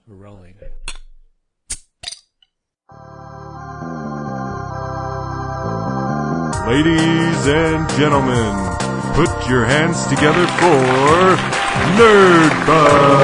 We're rolling. Ladies and gentlemen, put your hands together for Nerdbuzzed!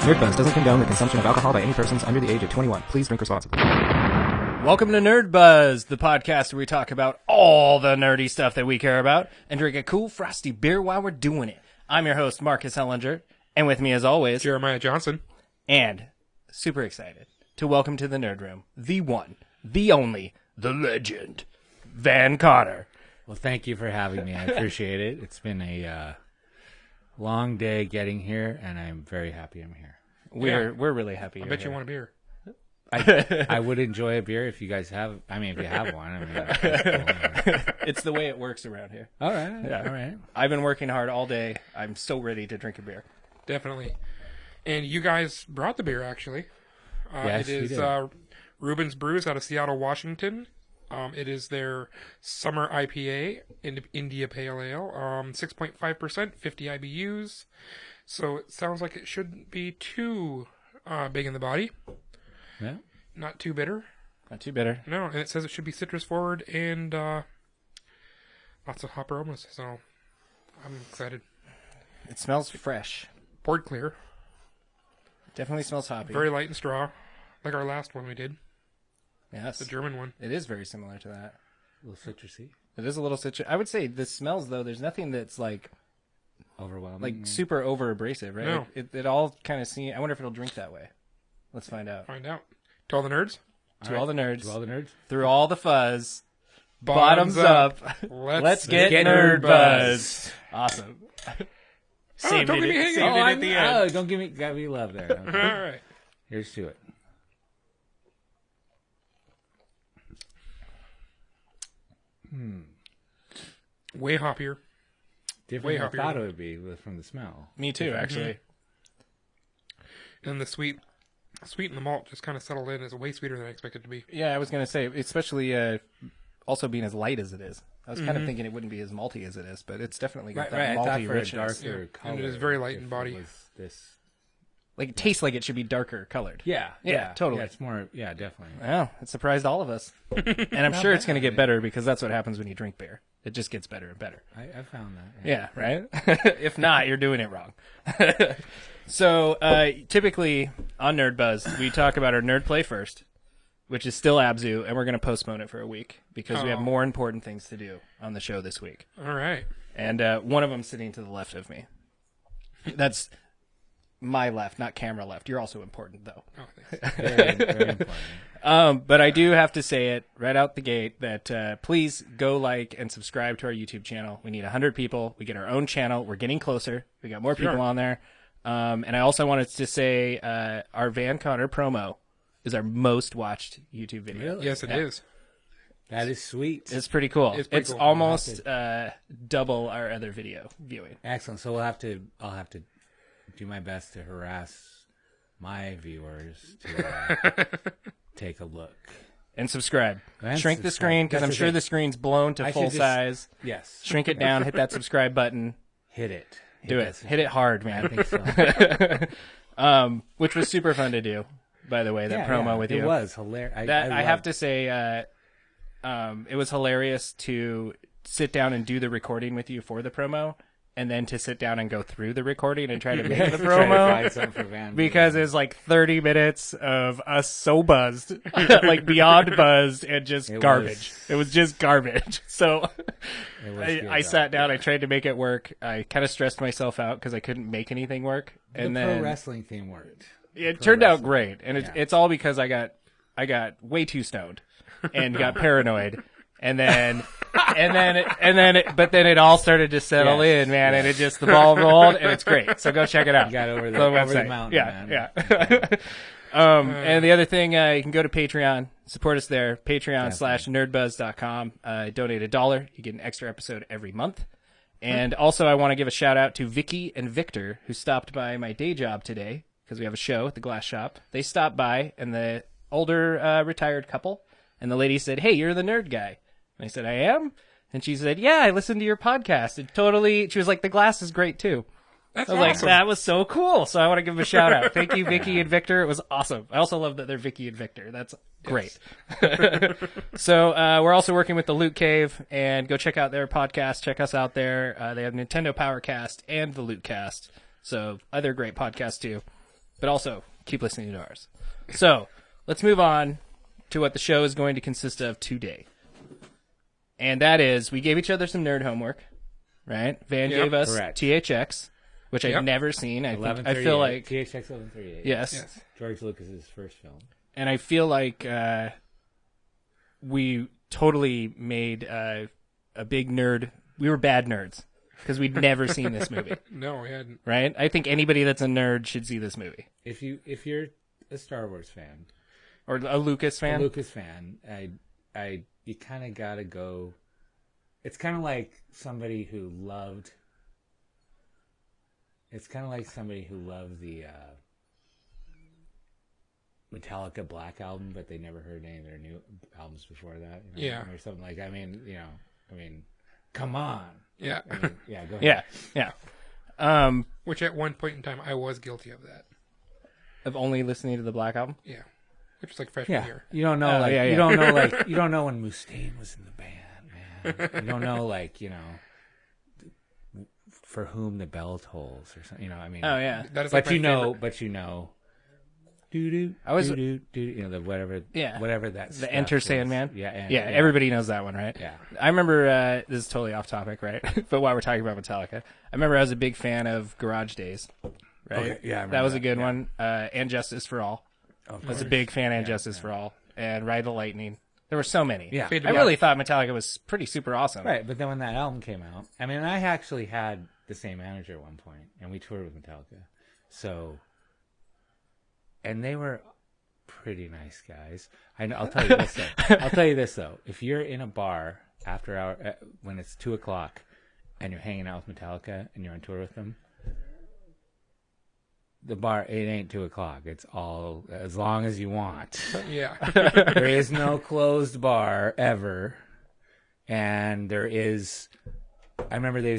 Nerdbuzzed doesn't condone the consumption of alcohol by any persons under the age of 21. Please drink responsibly. Welcome to Nerdbuzzed, the podcast where we talk about all the nerdy stuff that we care about and drink a cool, frosty beer while we're doing it. I'm your host, Marcus Ellinger, and with me as always, Jeremiah Johnson. And super excited to welcome to the Nerd Room, the one, the only, the legend, Van Connor. Well, thank you for having me. I appreciate it. It's been a long day getting here, and I'm very happy I'm here. We're really happy. I bet you want a beer. I would enjoy a beer if you guys have. I mean, if you have one. I mean, that's cool. It's the way it works around here. All right. Yeah. All right. I've been working hard all day. I'm so ready to drink a beer. Definitely. And you guys brought the beer, actually. Yes, it is we did. Reuben's Brews out of Seattle, Washington. It is their summer IPA, India Pale Ale, 6.5%, 50 IBUs. So it sounds like it shouldn't be too big in the body. Yeah. Not too bitter. Not too bitter. No, and it says it should be citrus forward and lots of hop aromas. So I'm excited. It smells fresh. Poured clear. Definitely smells hoppy. Very light and straw, like our last one we did, Yes. the German one. It is very similar to that. A little citrusy. It is a little citrus. I would say the smells, though, there's nothing that's like Overwhelming. super over abrasive, right? No. Like, it all kind of seems. I wonder if it'll drink that way. Let's find out. Find out. To all the nerds, To all the nerds, To all the nerds. through all the fuzz, bottoms up. Let's get nerd buzzed. Awesome. Saved don't it, get me hanging. saved it at the end. Don't got me love there. All Okay. right. Here's to it. Way hoppier. Different Way than I hoppier. thought it would be from the smell. Me too, actually. And the sweet and the malt just kind of settled in. It's way sweeter than I expected it to be. Yeah, I was gonna say, especially also being as light as it is. I was kind of thinking it wouldn't be as malty as it is, but it's definitely got that I thought malty for richness. a darker Yeah. color. And it is very light if in it body. was this. Like it tastes like it should be darker colored. Yeah, totally. Yeah, it's more. Yeah, definitely. Yeah, it surprised all of us. And I'm sure it's going to get better because that's what happens when you drink beer. It just gets better and better. I found that. Yeah, right? If not, you're doing it wrong. So, typically on Nerd Buzz, we talk about our nerd play first, which is still Abzu, and we're going to postpone it for a week because we have more important things to do on the show this week. All right. And one of them sitting to the left of me. That's my left, not camera left. You're also important, though. Oh, thanks. Very important. But I do have to say it right out the gate that please go like and subscribe to our YouTube channel. We need 100 people. We get our own channel. We're getting closer. We got more people on there. And I also wanted to say our Van Connor promo is our most watched YouTube video. Really? Yes, it is. That is sweet. It's pretty cool. It's pretty It's cool. almost double our other video viewing. Excellent. So I'll have to do my best to harass my viewers to take a look. And subscribe. And Shrink the subscribe. screen because That's I'm the sure thing. the screen's blown to I full should just- size. Yes. Shrink it down. Hit that subscribe button. Hit it. Do it. Hit it hard, man. I think so. Which was super fun to do, by the way, that promo with you. It was hilarious. I have to say, it was hilarious to sit down and do the recording with you for the promo, and then to sit down and go through the recording and try to make the promo. Because it's like 30 minutes of us so buzzed, like beyond buzzed, and just garbage. It was just garbage. So I sat down, I tried to make it work. I kind of stressed myself out because I couldn't make anything work. And the then pro wrestling theme worked. it turned out great. And it's all because I got way too stoned and got paranoid. And then it all started to settle in, man, and it just, the ball rolled, and it's great. So go check it out. You got over It's the, on the over the website. mountain, Yeah, man. yeah. And the other thing, you can go to Patreon, support us there, patreon.com/nerdbuzz.com. Donate $1. You get an extra episode every month. And also, I want to give a shout out to Vicky and Victor, who stopped by my day job today, because we have a show at the glass shop. They stopped by, and the older retired couple, and the lady said, "Hey, you're the nerd guy." And I said, "I am." And she said, yeah, I listened to your podcast. She was like, the glass is great too. That's I was like, awesome. that was so cool. So I want to give them a shout out. Thank you, Vicky and Victor. It was awesome. I also love that they're Vicky and Victor. That's great. So we're also working with the Loot Cave, and go check out their podcast. Check us out there. They have Nintendo Powercast and the Loot Cast. So other great podcasts too. But also keep listening to ours. So let's move on to what the show is going to consist of today. And that is, we gave each other some nerd homework, right? Van gave us Correct. THX. Which I've never seen. I feel like THX 1138. yes, George Lucas's first film. and I feel like we totally made a big nerd. We were bad nerds because we'd never seen this movie, No, we hadn't. right? I think anybody that's a nerd should see this movie, If you're a Star Wars fan, or a Lucas fan. a Lucas fan, you kind of gotta go. It's kind of like somebody who loved. It's kind of like somebody who loved the Metallica Black album, but they never heard any of their new albums before that. You know? Yeah. Or something like. Come on. Yeah. Yeah. Go ahead. Yeah. Which at one point in time, I was guilty of that. Of only listening to the Black Album. Yeah. Which was like freshman Yeah. year. You don't know, yeah. you don't know, you don't know when Mustaine was in the band, man. You don't know, For Whom the Bell Tolls or something. Oh yeah. That is But like my favorite. doo doo. I was- doo doo. Whatever. Yeah. Whatever that. The stuff Enter was. Sandman. Yeah. Yeah, everybody knows that one, right? Yeah. I remember, this is totally off topic, right? But while we're talking about Metallica, I remember I was a big fan of Garage Days, right? Okay, yeah, I remember that was a that, good yeah. one. And Justice for All. I was a big fan of Justice for All. And Ride the Lightning. There were so many. Yeah. Fade to I Black. really thought Metallica was pretty super awesome. Right, but then when that album came out, I actually had the same manager at one point, and we toured with Metallica. So, and they were pretty nice guys. I'll tell you this though. If you're in a bar after hour when it's 2:00 and you're hanging out with Metallica and you're on tour with them, the bar, it ain't 2:00. It's all as long as you want. Yeah. There is no closed bar ever, and there is. I remember I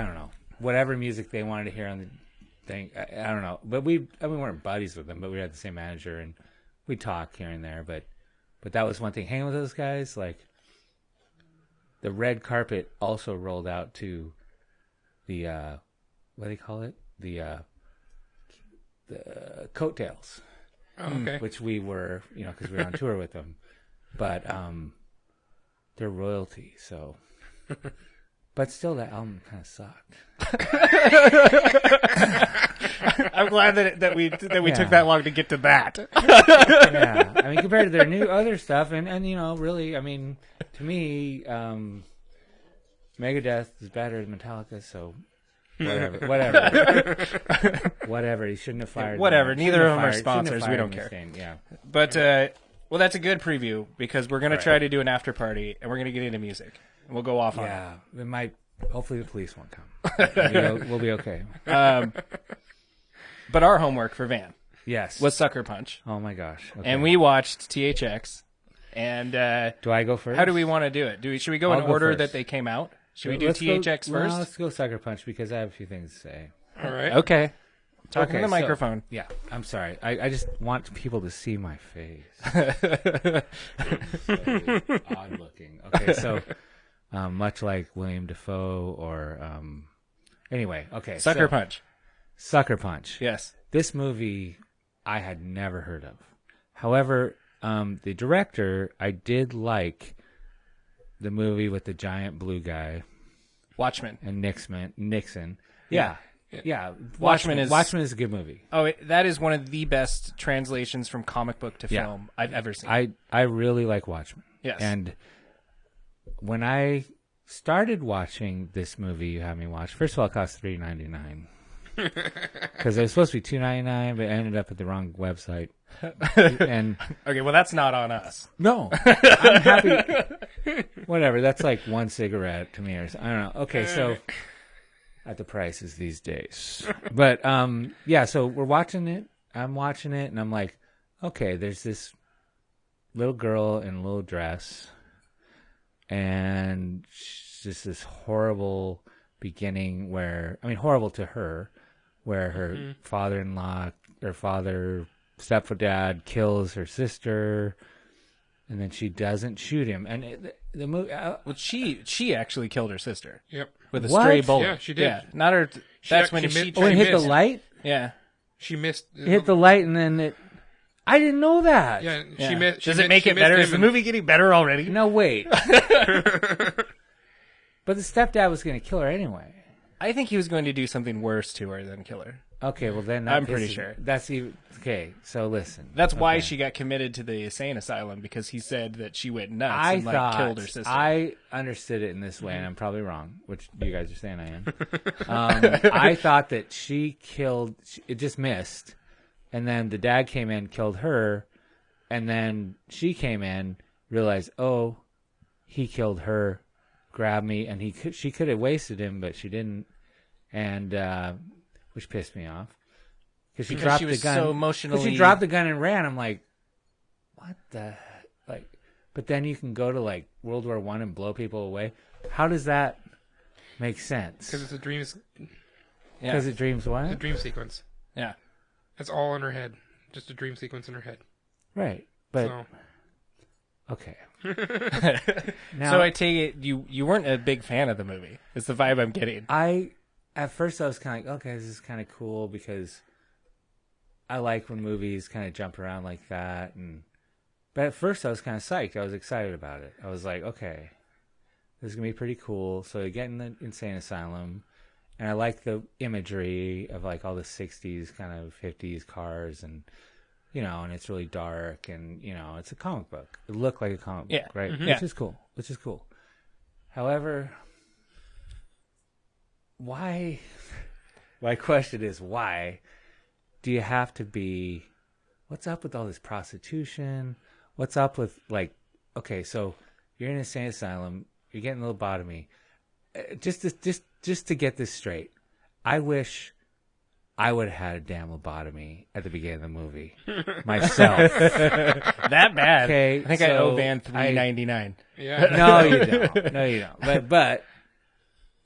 don't know, whatever music they wanted to hear on the thing. I don't know, but we weren't buddies with them, but we had the same manager and we talk here and there. But that was one thing. Hanging with those guys, like the red carpet also rolled out to the what do they call it? The coattails, Oh, okay. which we were, because we were on tour with them, but they're royalty, so. But still, that album kind of sucked. I'm glad that we Yeah. took that long to get to that. Yeah, compared to their new other stuff, and really, to me, Megadeth is better than Metallica, so whatever. He shouldn't have fired. Whatever. them. Neither of them are Shouldn't have sponsors. We fired don't care. Mustaine, Yeah. But well, that's a good preview because we're gonna try to do an after party and we're gonna get into music and we'll go off on it. Yeah, it might. Hopefully, the police won't come. We'll be okay. But our homework for Van Yes. was Sucker Punch, Oh my gosh. Okay. and we watched THX. And Do I go first? how do we want to do it? Should we go I'll in go order first. that they came out? Should we do Let's THX go, first? No, let's go Sucker Punch because I have a few things to say. All right. Okay. Talking to the so- microphone. Yeah, I'm sorry. I just want people to see my face. So odd looking. Okay, so much like William Dafoe or anyway. Okay, Sucker so, Punch. Sucker Punch. Yes. This movie I had never heard of. However, the director I did like the movie with the giant blue guy Watchmen. and Nixon. Yeah. Yeah. Watchmen is- Watchmen is a good movie. Oh, that is one of the best translations from comic book to Yeah. film I've ever seen. I really like Watchmen. Yes. And when I started watching this movie you had me watch, first of all, it cost $3.99 because it was supposed to be $2.99, but it ended up at the wrong website. And Okay, well, that's not on us. no, I'm happy. Whatever. That's like one cigarette to me, or I don't know. Okay, so at the prices these days, but yeah. So we're watching it. I'm watching it, and I'm like, okay, there's this little girl in a little dress, and just this horrible beginning where, I mean, horrible to her, where her father-in-law or stepdad kills her sister, and then she doesn't shoot him. And the movie, Well, she actually killed her sister. Yep. With a What? stray bullet. Yeah, she did. Yeah, not her. That's when she. oh, it hit the missed. light. Yeah. She missed. It hit the light, and then it. I didn't know that. Yeah, Yeah. she missed. Does it make it better? Is the movie getting better already? No, wait. But the stepdad was going to kill her anyway. I think he was going to do something worse to her than kill her. Okay, well then I'm pretty sure. That's even okay. So listen, That's why Okay. she got committed to the insane asylum, because he said that she went nuts I and thought killed her sister. I understood it in this way, and I'm probably wrong, which you guys are saying I am. I thought that she killed. It just missed, and then the dad came in, killed her, and then she came in, realized, oh, he killed her, grabbed me, and she could have wasted him, but she didn't, and which pissed me off because she dropped she was the gun. so emotionally. She dropped the gun and ran. I'm like, what the like? But then you can go to like World War I and blow people away. How does that make sense? Because it's a dream. Because it dreams A what? dream sequence. Yeah. It's all in her head. Just a dream sequence in her head. Right. But So okay. Now, So I take it you weren't a big fan of the movie. It's the vibe I'm getting. At first I was kind of like, okay, this is kind of cool because I like when movies kind of jump around like that, but at first I was kind of psyched. I was excited about it. I was like, okay, this is gonna be pretty cool. So you get in the insane asylum, and I like the imagery of like all the '60s kind of '50s cars, and and it's really dark, and it's a comic book. It looked like a comic book, right? Yeah. Which is cool. However, why? My question is, why do you have to be? What's up with all this prostitution? What's up with okay, so you're in an insane asylum, you're getting a lobotomy. Just to get this straight, I wish I would have had a damn lobotomy at the beginning of the movie myself. That bad. Okay, I think I so owe Van $3.99. yeah. No, you don't. No, you don't. But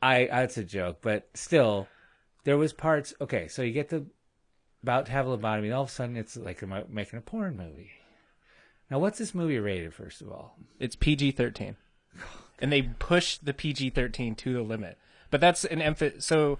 that's a joke. But still, there was parts. Okay, so you get about to have a lobotomy, and all of a sudden it's like they're making a porn movie. Now, what's this movie rated? First of all, It's PG-13. And they push the PG-13 to the limit. But that's an emphasis. So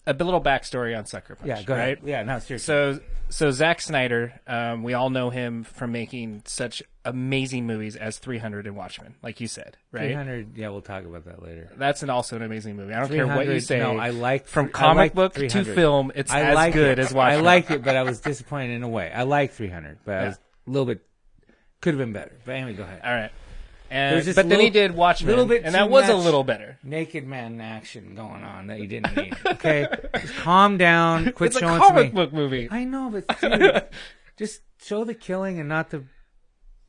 a little backstory on Sucker Punch. yeah, go right? ahead. Yeah, no, seriously. So Zack Snyder, we all know him from making such amazing movies as 300 and Watchmen, like you said, right? 300. Yeah, we'll talk about that later. That's also an amazing movie. I don't care what you 300, say. No, I like from I comic like book to 300. film. It's I as like good it. as Watchmen. I liked it, but I was disappointed in a way. I like 300, but I was a little bit could have been better. But anyway, go ahead. All right. There's just But then he little- did Watchmen, little bit and that too was a much little better. Naked man action going on that you didn't need. Okay, just calm down. Quit It's a showing comic to me. book movie. I know, but dude, just show the killing and not the.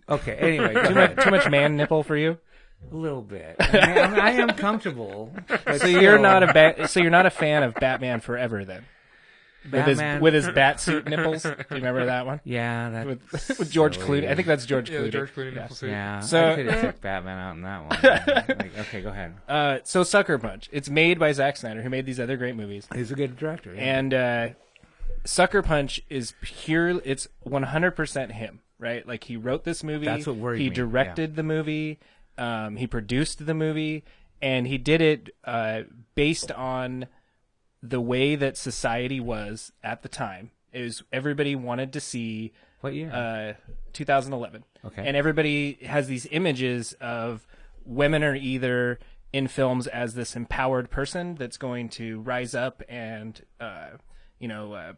Okay. Anyway, go ahead. Too much man nipple for you. A little bit. I mean, I am comfortable. But So you're not a fan of Batman Forever then? Batman. With his bat suit nipples. Do you remember that one? Yeah, that With George silly. Clooney. I think that's George Yeah, Clooney. the George Clooney nipple suit. Yeah, So- I could have took Batman out in that one. Okay, go ahead. So Sucker Punch. It's made by Zack Snyder, who made these other great movies. He's a good director. Yeah. And Sucker Punch is pure. It's 100% him, right? Like he wrote this movie. That's what worried He me, directed the movie. He produced the movie, and he did it based on the way that society was at the time. It was everybody wanted to see What year? 2011. Okay. And everybody has these images of women are either in films as this empowered person that's going to rise up and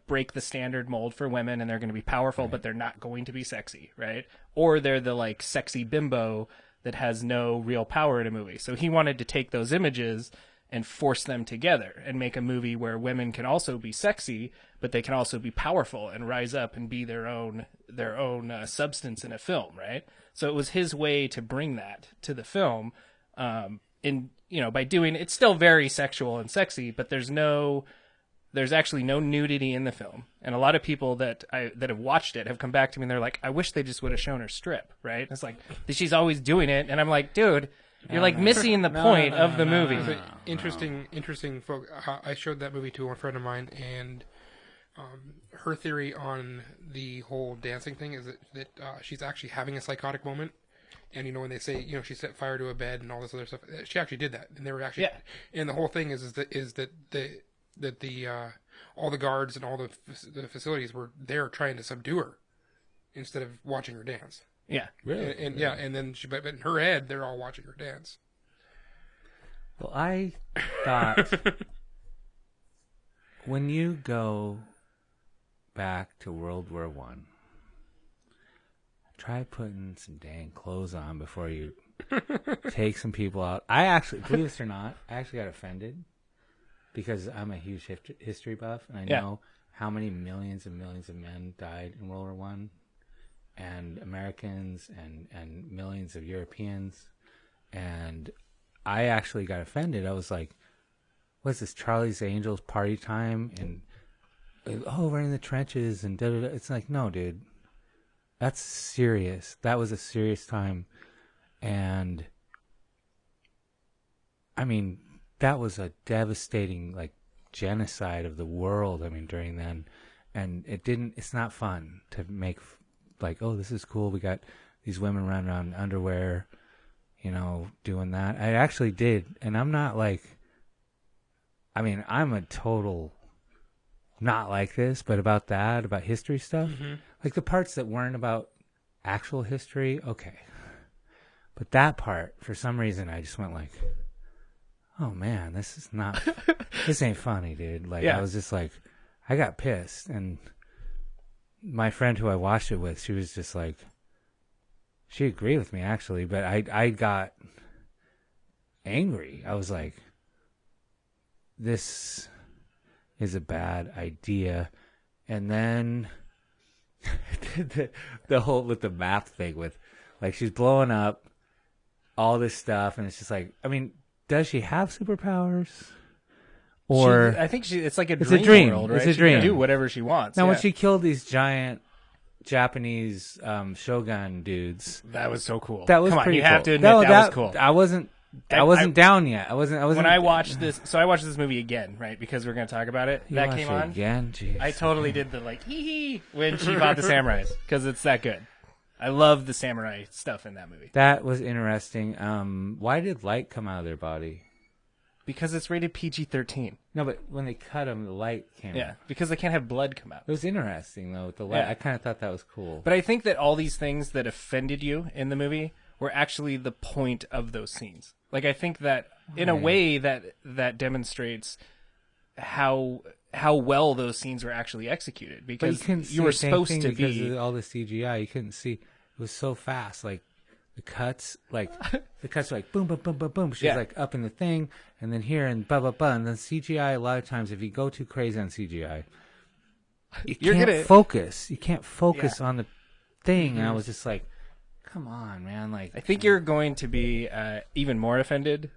break the standard mold for women, and they're going to be powerful, but they're not going to be sexy, right? Or they're the like sexy bimbo that has no real power in a movie. So he wanted to take those images and force them together and make a movie where women can also be sexy, but they can also be powerful and rise up and be their own substance in a film, right? So it was his way to bring that to the film. By doing it's still very sexual and sexy, but there's actually no nudity in the film. And a lot of people that have watched it have come back to me and they're like, I wish they just would have shown her strip, right? It's like she's always doing it, and I'm like, dude, You're like missing the point of the movie. It's an interesting. I showed that movie to a friend of mine, and her theory on the whole dancing thing is that she's actually having a psychotic moment. And when they say she set fire to a bed and all this other stuff, she actually did that, and they were actually. Yeah. And the whole thing is that the all the guards and all the facilities were there trying to subdue her instead of watching her dance. Yeah, really. And then but in her head, they're all watching her dance. Well, I thought when you go back to World War I, try putting some dang clothes on before you take some people out. I actually, believe it or not, I actually got offended because I'm a huge history buff, and I know how many millions and millions of men died in World War I, and Americans and millions of Europeans. And I actually got offended. I was like, what's this, Charlie's Angels party time? And, we're in the trenches and da-da-da. It's like, no, dude. That's serious. That was a serious time. And, I mean, that was a devastating, genocide of the world, during then. And it's not fun to make, this is cool. We got these women running around in underwear, doing that. I actually did. And I'm not I'm a total not like this, but about history stuff. Mm-hmm. The parts that weren't about actual history, okay. But that part, for some reason, I just went oh man, this ain't funny, dude. I was just I got pissed. And my friend who I watched it with, she was just she agreed with me actually, but I got angry. I was like, this is a bad idea. And then the whole with the map thing with she's blowing up all this stuff, and it's just does she have superpowers? Or I think it's like a dream world, right? It's a dream. She can do whatever she wants. Now, when she killed these giant Japanese shogun dudes, that was so cool. That was Come on, pretty you cool. have to admit that was cool. I wasn't down yet. I wasn't. When I watched this, so I watched this movie again, right? Because we're going to talk about it. That came on again. Jeez. I totally did the hee hee when she fought the samurais because it's that good. I love the samurai stuff in that movie. That was interesting. Why did light come out of their body? Because it's rated PG-13. No, but when they cut them, the light came out. Yeah, because they can't have blood come out. It was interesting, though, with the light. Yeah. I kind of thought that was cool. But I think that all these things that offended you in the movie were actually the point of those scenes. I think that, in a way, that demonstrates how well those scenes were actually executed. Because you were supposed to be... Because of all the CGI, you couldn't see. It was so fast, the cuts, the cuts were boom, boom, boom, boom, boom. She's up in the thing, and then here, and blah, blah, blah. And then CGI, a lot of times, if you go too crazy on CGI, you can't focus. You can't focus on the thing. Mm-hmm. And I was just come on, man. I think you're going to be even more offended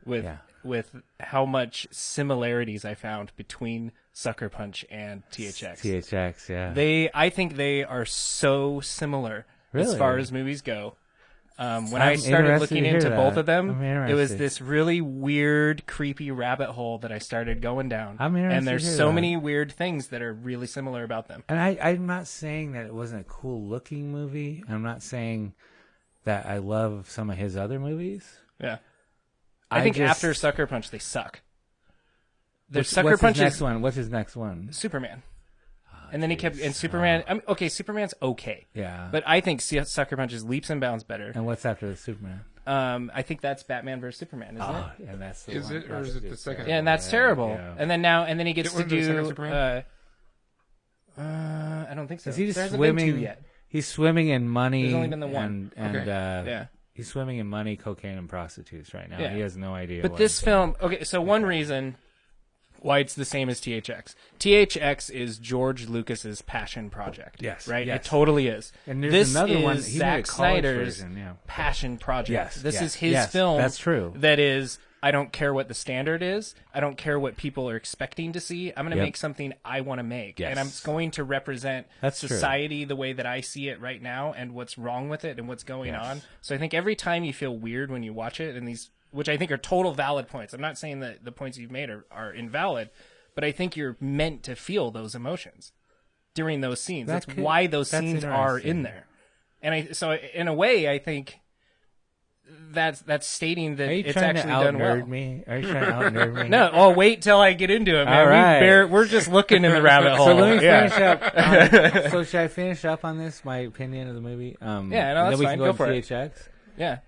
with how much similarities I found between Sucker Punch and THX. THX, yeah. I think they are so similar as far as movies go. When I started looking into both of them, it was this really weird, creepy rabbit hole that I started going down. And there's so many weird things that are really similar about them. And I'm not saying that it wasn't a cool-looking movie. I'm not saying that I love some of his other movies. Yeah. I think after Sucker Punch, they suck. Sucker Punch is next one. What's his next one? Superman. And then he kept... And Superman... Superman's okay. Yeah. But I think Sucker Punch is leaps and bounds better. And what's after the Superman? I think that's Batman vs. Superman, isn't it? Yeah, that's the one. Is it, or is it the second? Yeah, and that's terrible. Yeah. And then he gets to do... I don't think so. Is he just swimming... yet. He's swimming in money. There's only been the one. And he's swimming in money, cocaine, and prostitutes right now. Yeah. He has no idea. But this film... Okay, so one reason... why it's the same as THX. THX is George Lucas's passion project. Yes. Right? Yes. It totally is. And there's another one. This is Zack Snyder's passion project. Yes. This is his film. That's true. That is, I don't care what the standard is. I don't care what people are expecting to see. I'm going to make something I want to make. Yes. And I'm going to represent society the way that I see it right now and what's wrong with it and what's going on. So I think every time you feel weird when you watch it and these which I think are total valid points. I'm not saying that the points you've made are invalid, but I think you're meant to feel those emotions during those scenes. That's why those scenes are in there. And so in a way, I think that's stating that it's actually done well. Me? Are you trying to out-nerd me? No, I'll wait till I get into it, man. All right. We're just looking in the rabbit hole. So let me finish up. So should I finish up on this, my opinion of the movie? Yeah, no, that's then we fine. can Go for it. THX? Yeah.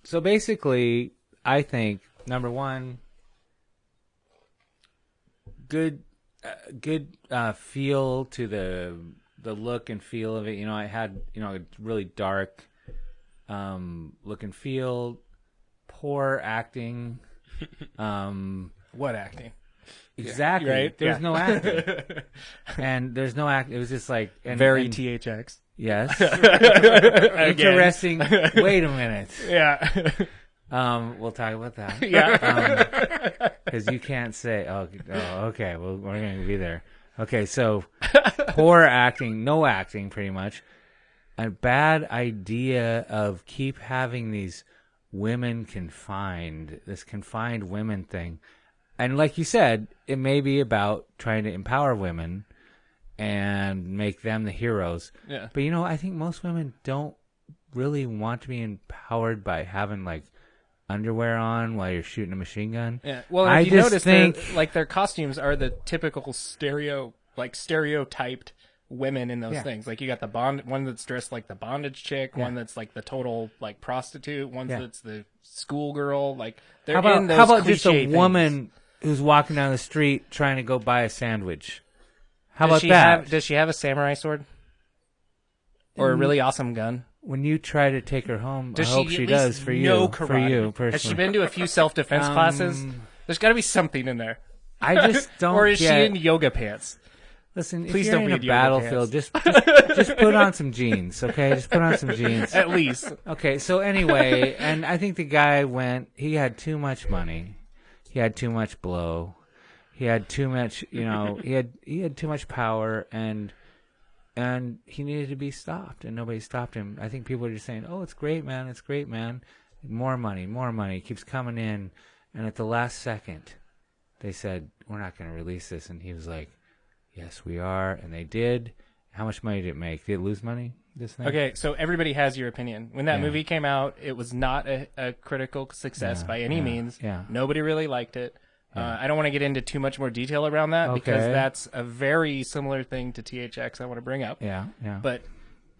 So basically, I think, number one, good feel to the look and feel of it. You know, I had, a really dark look and feel, poor acting. What acting? Exactly. Right? There's no acting. And there's no act. It was just like... Very THX. Yes. Interesting. Wait a minute. Yeah. We'll talk about that. Yeah. Because you can't say, okay, well, we're going to be there. Okay, so poor acting, no acting, pretty much. A bad idea of keep having these women confined, this confined women thing. And like you said, it may be about trying to empower women and make them the heroes. Yeah. But, I think most women don't really want to be empowered by having, like, underwear on while you're shooting a machine gun. Yeah. Well, if you notice, their costumes are the typical stereotyped women in those things. Like, you got the one that's dressed like the bondage chick, one that's like the total like prostitute, one that's the schoolgirl. Like, they're in those how about just a things. woman who's walking down the street trying to go buy a sandwich? How about that? Does she have a samurai sword or a really awesome gun? When you try to take her home, I hope she does for you. For you personally. Has she been to a few self-defense classes? There's got to be something in there. I just don't. Or is she in yoga pants? Listen, Please if you're don't in be a in yoga battlefield, just put on some jeans, okay? Just put on some jeans. At least. Okay, so anyway, and I think the guy he had too much money. He had too much blow. He had too much, he had too much power, and he needed to be stopped, and nobody stopped him. I think people are just saying, "Oh, it's great, man. It's great, man. More money, more money." It keeps coming in, and at the last second, they said, "We're not going to release this," and he was like, "Yes, we are," and they did. How much money did it make? Did it lose money, this thing? Okay, so everybody has your opinion. When that movie came out, it was not a critical success by any means. Yeah. Nobody really liked it. I don't want to get into too much more detail around that because that's a very similar thing to THX I want to bring up. Yeah. But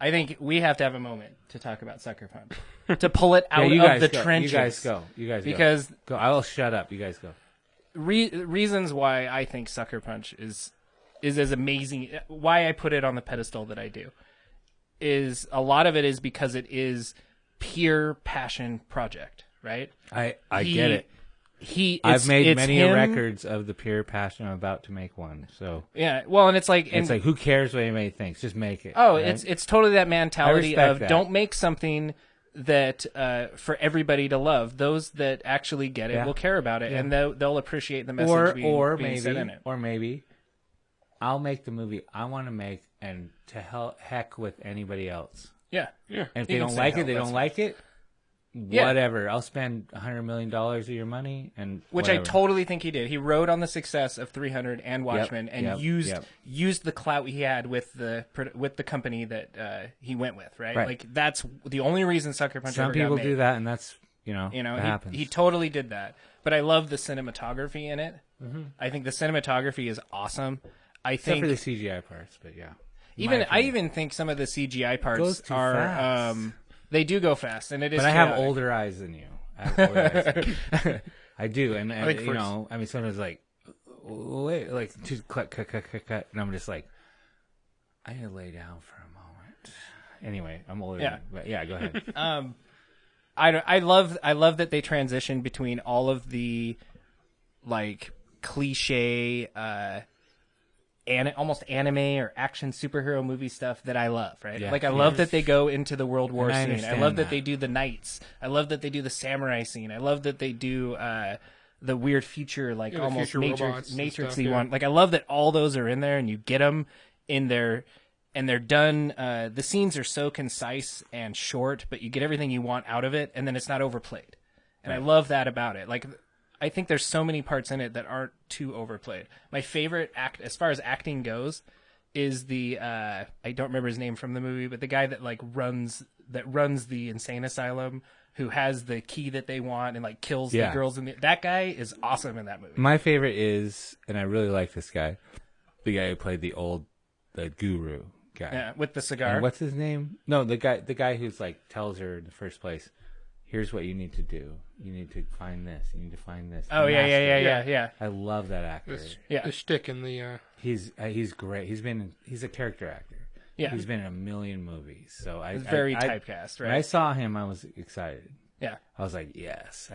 I think we have to have a moment to talk about Sucker Punch. To pull it out of the trenches. You guys go. Because go. I will shut up. You guys go. Reasons why I think Sucker Punch is as amazing, why I put it on the pedestal that I do, is a lot of it is because it is pure passion project, right? I get it. I've made many records of the pure passion. I'm about to make one. So yeah, well, and it's like who cares what anybody thinks? Just make it. Oh, right? it's totally that mentality of that. Don't make something that for everybody to love. Those that actually get it will care about it, and they'll appreciate the message being said in it. Or maybe I'll make the movie I want to make, and to heck with anybody else. Yeah. And if they don't like it, they don't like it. Whatever. I'll spend $100 million of your money, and which whatever. I totally think he did. He rode on the success of 300 and Watchmen, and used the clout he had with the company that he went with. Right? Like that's the only reason Sucker Punch. Some ever people got made. do that, and that's that happens. He totally did that. But I love the cinematography in it. Mm-hmm. I think the cinematography is awesome. Except for the CGI parts, but yeah. I even think some of the CGI parts are they do go fast, and it is. But chaotic. I have older eyes than you. I do, and sometimes like, wait, like cut, and I'm just like, I need to lay down for a moment. Anyway, I'm older. Yeah, but yeah, go ahead. I love that they transition between all of the like cliche almost anime or action superhero movie stuff that I love, right? Yeah. Like I love that they go into the World War scene. I love that that they do the knights. I love that they do the samurai scene. I love that they do the weird future, like almost Matrixy one. Like I love that all those are in there, and you get them in there, and they're done. The scenes are so concise and short, but you get everything you want out of it, and then it's not overplayed. And I love that about it. Like, I think there's so many parts in it that aren't too overplayed. My favorite act, as far as acting goes, is the I don't remember his name from the movie, but the guy that like runs the insane asylum, who has the key that they want and like kills the girls in that guy is awesome in that movie. My favorite is, and I really like this guy, the guy who played the guru guy. Yeah, with the cigar. And what's his name? No, the guy who's like tells her in the first place, here's what you need to do. You need to find this. You need to find this. Oh yeah. I love that actor. The shtick in the. He's great. He's a character actor. Yeah. He's been in a million movies. So He's very typecast, right? When I saw him, I was excited. Yeah. I was like, yes.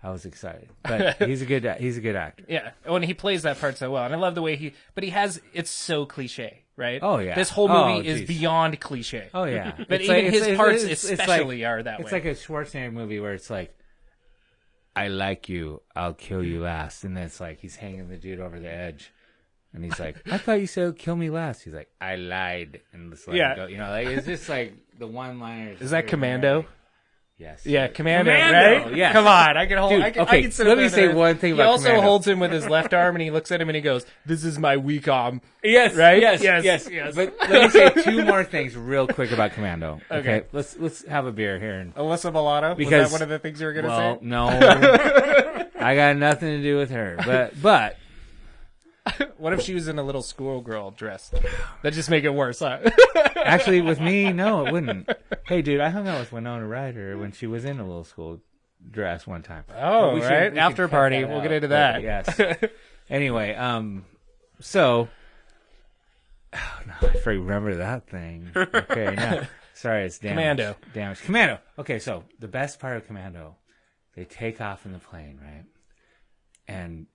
I was excited. But he's a good actor. Yeah. When he plays that part so well. And I love the way it's so cliche, right? Oh, yeah. This whole movie is beyond cliche. Oh, yeah. But It's even like- his parts it's especially like, are that way. It's like a Schwarzenegger movie where it's like, I like you, I'll kill you last. And then it's like he's hanging the dude over the edge. And he's like, I thought you said kill me last. He's like, I lied. And it's like, Yeah. like it's just like the one-liners. Is that Commando? Yes. Yeah, Commando, Commando, right? yes. Come on, I can hold. Dude, I can, okay, I can sit let up me there say and- one thing He about also Commando. holds him with his left arm, and he looks at him and he goes, "This is my weak arm." Yes, Right? Yes, Yes. But let me say two more things real quick about Commando. Okay. Let's have a beer here. And, Alyssa Milano. Because- Was that one of the things you were going to well, say? no, I got nothing to do with her. But What if she was in a little schoolgirl dress? That just make it worse, huh? actually, with me, no, it wouldn't. Hey, dude, I hung out with Winona Ryder when she was in a little school dress one time. Oh, We should- right. we After should cut party. that We'll out. get into But, that. yes. Anyway, so. Oh, no, I remember that thing. Okay, no. Sorry, it's damaged. Commando. Okay, so the best part of Commando, they take off in the plane, right? And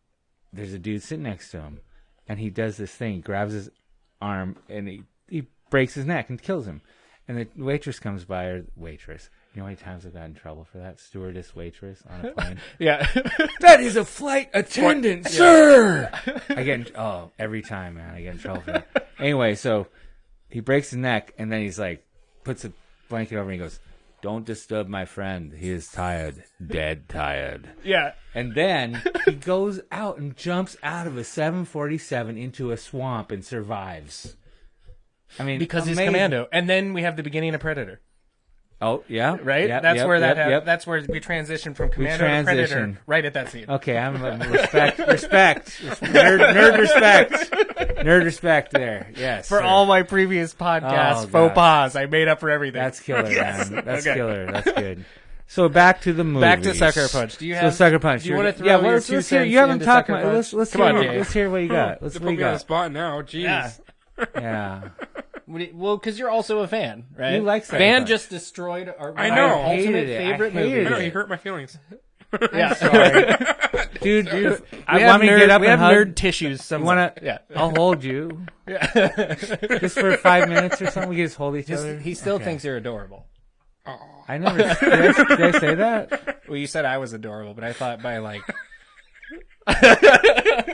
there's a dude sitting next to him, and he does this thing, grabs his arm, and he breaks his neck and kills him. And the waitress comes by, or waitress. You know how many times I've got in trouble for that? Stewardess, waitress on a plane. Yeah. That is a flight attendant, sir! Every time, man, I get in trouble for that. Anyway, so he breaks his neck, and then he's like, puts a blanket over, and he goes, "Don't disturb my friend. He is tired. Dead tired." Yeah. And then he goes out and jumps out of a 747 into a swamp and survives. I mean, Because he's amazing. Commando. And then we have the beginning of Predator. Oh, yeah. Right? Yep, That's yep, where that yep, yep. That's where we transition from Commando to Predator transition. right at that scene. Okay, I'm respect. Nerd respect there. Yes. For sir. all my previous podcasts, Oh, faux God. pas, I made up for everything. That's killer, Yes. man. That's Okay. killer. That's good. So back to the movie. Back to Sucker Punch. Do you have? Sucker Punch. Do you want to throw yeah, your let's two hear. cents You haven't into talked Sucker about. Punch? Let's Come hear. on, Dave. Let's hear what you got. Let's To what put you me on the got. spot now, jeez. Yeah. Yeah. Well, because you're also a fan, right? You like Sucker Van Punch. just destroyed our I know. our I hated ultimate it. I favorite hated movie. I know, it. you hurt my feelings. Yeah. Sorry, dude. I We want me to get up we and have hug. nerd tissues. You Somewhere. wanna? Yeah. I'll hold you. Just for 5 minutes or something. We can just hold each other. He still Okay. thinks you're adorable. I never. Did I say that? Well, you said I was adorable, but I thought by like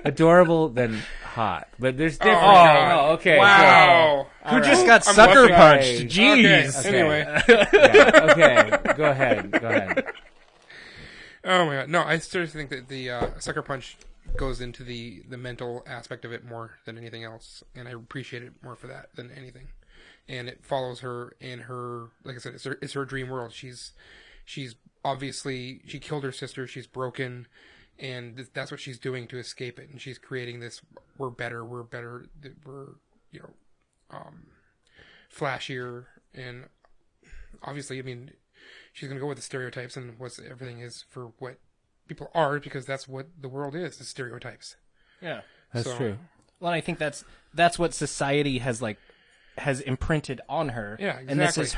Adorable than hot, but there's different. God. Okay. Wow. who just got I'm sucker blushing. punched. Okay. Jeez. Okay. Anyway. Yeah, okay. Go ahead. Oh my god. No, I seriously think that the Sucker Punch goes into the mental aspect of it more than anything else, and I appreciate it more for that than anything. And it follows her in her, like I said, it's her dream world. She's obviously, she killed her sister. She's broken, and that's what she's doing to escape it. And she's creating this: we're better, we're flashier, and obviously, I mean, she's gonna go with the stereotypes and what everything is for what people are, because that's what the world is stereotypes. Yeah. That's So- true. Well, I think that's what society has imprinted on her. Yeah, And this exactly. is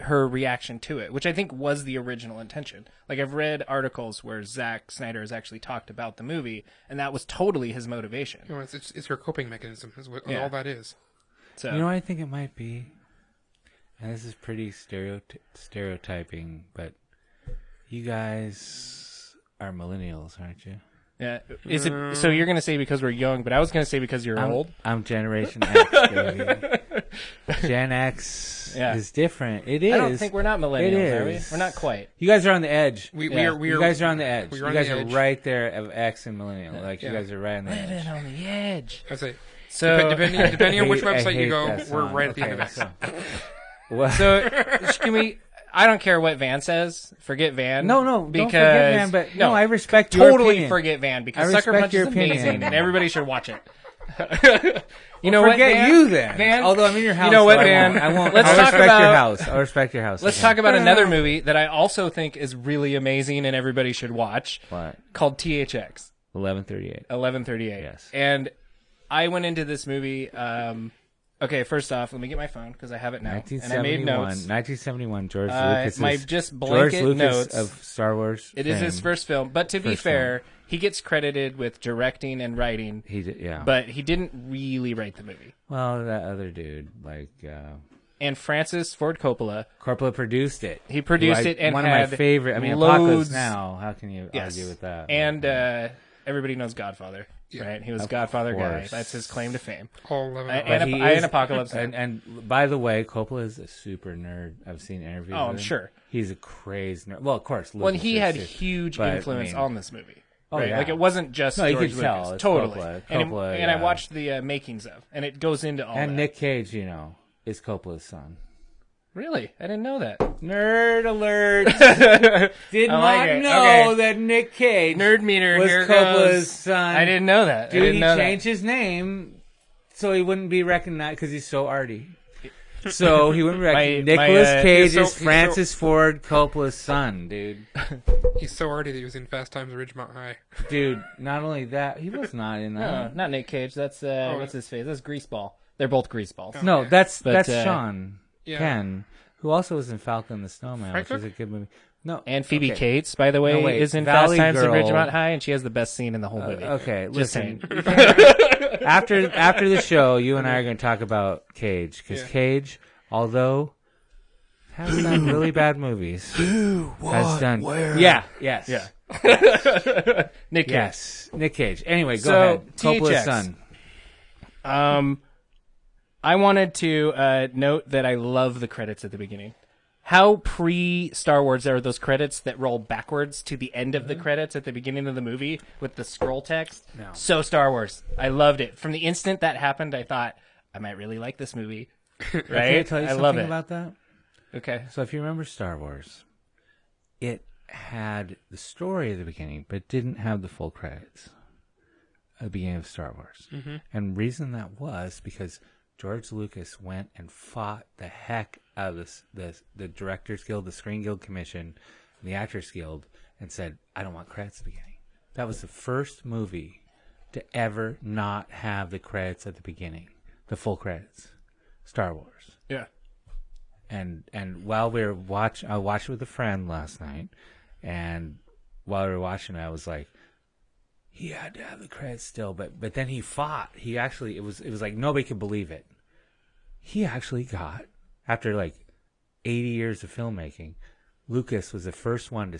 her reaction to it, which I think was the original intention. Like, I've read articles where Zack Snyder has actually talked about the movie, and that was totally his motivation. You know, it's her coping mechanism is what Yeah. all that is. So You know what I think it might be? And this is pretty stereotyping, but you guys are millennials, aren't you? yeah. Is it so you're going to say because we're young, but I was going to say because you're old? I'm Generation X, baby. Gen X. is different. It is. I don't think we're not millennials, are we? is. We're not quite. You guys are on the edge. We Yeah. are. You guys are on the edge. we You are on guys the are edge. right there of X and millennial. Like you Yeah. guys are right on the edge. Living on the edge. I say, So, depending on which I website you hate go, that we're song. right at the Okay, end of it. so- Well, so can we? I don't care what Van says. Forget Van. no, because don't forget Van. But no, I respect your totally opinion. forget Van because I Sucker respect Punch your is amazing opinion. and everybody should watch it. You know what? Forget Van? you then. Van? Although I'm in your house. You know what, so Van? I won't. Let's I'll talk respect about your house. I'll respect your house. Let's okay. talk about another movie that I also think is really amazing and everybody should watch. What? Called THX 1138. 1138. Yes. And I went into this movie. Okay, first off, let me get my phone because I have it now, and I made 1971. notes. 1971. George Lucas. My just George blanket Lucas notes. of Star Wars. It is his fame. first film, but to be First fair, he gets credited with directing and writing, He did, yeah. but he didn't really write the movie. well, that other dude, like And Francis Ford Coppola, Coppola, produced it. he produced Who I- it and one had of my favorite. I mean, loads, Apocalypse Now. How can you yes. argue with that? And everybody knows Godfather, right? He was Of Godfather guy. course. That's his claim to fame. All 11. And he and is- Apocalypse Now. And by the way, Coppola is a super nerd. I've seen interviews. Oh, with I'm him. sure. He's a crazy nerd. Well, of course. Well, Lucas he is had too. huge But, influence I mean, on this movie. Oh, Right? yeah. Like it wasn't just No, you George can tell. Lucas. It's Totally. Coppola. And, Coppola, and I yeah. watched the makings of, and it goes into all And that. Nick Cage, is Coppola's son. Really? I didn't know that. Nerd alert! Did I not like it. know Okay. that Nick Cage Nerd meter, was here Coppola's goes. son. I didn't know that. I Dude, didn't he know changed his name so he wouldn't be recognized because he's so arty. So he wouldn't be recognized. My, Nicholas Cage he's is so- Francis Ford Coppola's son, dude. He's so arty that he was in Fast Times at Ridgemont High. Dude, not only that, he was not in that. that. No, not Nick Cage. That's what's his face? That's Greaseball. They're both Greaseballs. No, Yeah. that's But, Sean Yeah. Penn, who also was in Falcon the Snowman, which Frank is a good movie. No, And Phoebe okay. Cates, by the way, No, wait. is in Valley Fast Times at Girl. Ridgemont High, and she has the best scene in the whole movie. Okay, Just listen. saying. after the show, you and I are going to talk about Cage because Yeah. Cage, although has done really bad movies, has done yes, Yeah. Nick Cage. yes, Nick Cage. Anyway, go So, ahead. Coppola's THX. son. I wanted to note that I love the credits at the beginning. How pre-Star Wars are those credits that roll backwards to the end of the credits at the beginning of the movie with the scroll text? No. So Star Wars. I loved it. From the instant that happened, I thought, I might really like this movie. Right? Can I tell you something love it. about that? Okay. So if you remember Star Wars, it had the story at the beginning, but it didn't have the full credits at the beginning of Star Wars. Mm-hmm. And reason that was because George Lucas went and fought the heck out of the Directors Guild, the Screen Guild Commission, and the Actors Guild, and said, I don't want credits at the beginning. That was the first movie to ever not have the credits at the beginning, the full credits. Star Wars. Yeah. And while we were I watched it with a friend last night, and while we were watching it, I was like, he had to have the credits still, but then he fought. He actually, it was like nobody could believe it. He actually got, after like 80 years of filmmaking, Lucas was the first one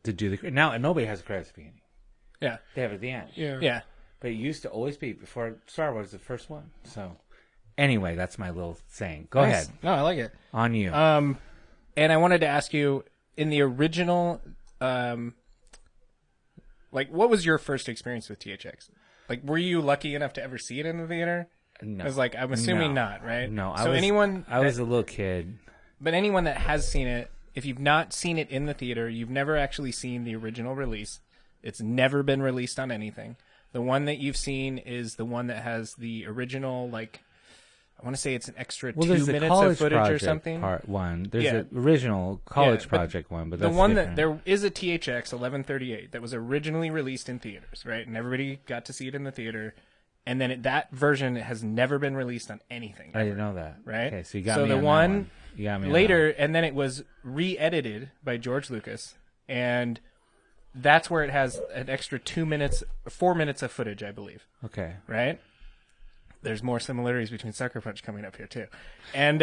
to do the now, and nobody has the credits at the beginning. Yeah. They have it at the end. Yeah. Yeah. But it used to always be before Star Wars the first one. So anyway, that's my little saying. Go ahead. No, I like it. On you. And I wanted to ask you, in the original, like, what was your first experience with THX? Like, were you lucky enough to ever see it in the theater? No. I was like, I'm assuming No. not, right? No. So I was a little kid. but anyone that has seen it, if you've not seen it in the theater, you've never actually seen the original release. It's never been released on anything. The one that you've seen is the one that has the original, like, I want to say it's an extra 2 There's the minutes college of footage project or something. Part one. There's Yeah. the original college but project one, but The that's one different. that there is a THX 1138 that was originally released in theaters, right? And everybody got to see it in the theater. And then that version has never been released on anything. I ever, didn't know that. right? Okay, so you got so me the on that one You got me on later, and then it was re-edited by George Lucas, and that's where it has an extra 4 minutes of footage, I believe. that. Okay. Right? There's more similarities between Sucker Punch coming up here too, and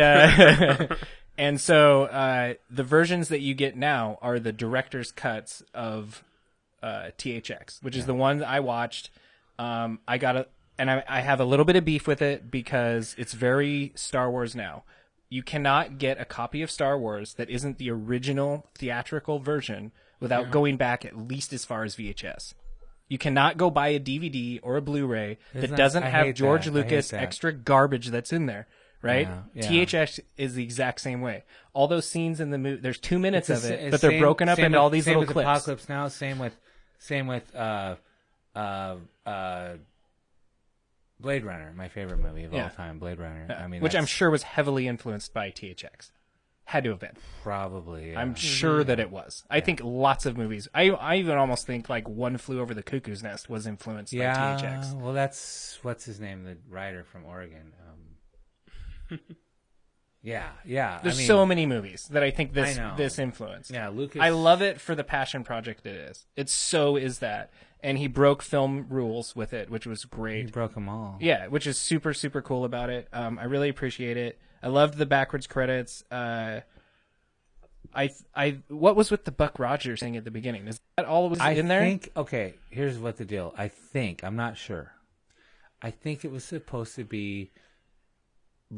and so the versions that you get now are the director's cuts of THX, which is the one that I watched. I have a little bit of beef with it because it's very Star Wars now. You cannot get a copy of Star Wars that isn't the original theatrical version without going back at least as far as VHS. You cannot go buy a DVD or a Blu-ray that doesn't have George Lucas extra garbage that's in there, right? Yeah. THX is the exact same way. All those scenes in the movie, there's 2 minutes of it, but they're broken up into all these little clips. Apocalypse Now, same with Blade Runner, my favorite movie of all time, Blade Runner. I mean, which I'm sure was heavily influenced by THX. Had to have been. Probably. Yeah. I'm sure that it was. I think lots of movies. I even almost think like One Flew Over the Cuckoo's Nest was influenced by THX. Well, that's what's his name, the writer from Oregon. Yeah. There's so many movies that I think this influenced. Yeah, Lucas. I love it for the passion project it is. It so is that. And he broke film rules with it, which was great. He broke them all. Yeah, which is super, super cool about it. I really appreciate it. I loved the backwards credits. What was with the Buck Rogers thing at the beginning? Is that all was in there? Okay, here's what the deal. I'm not sure. I think it was supposed to be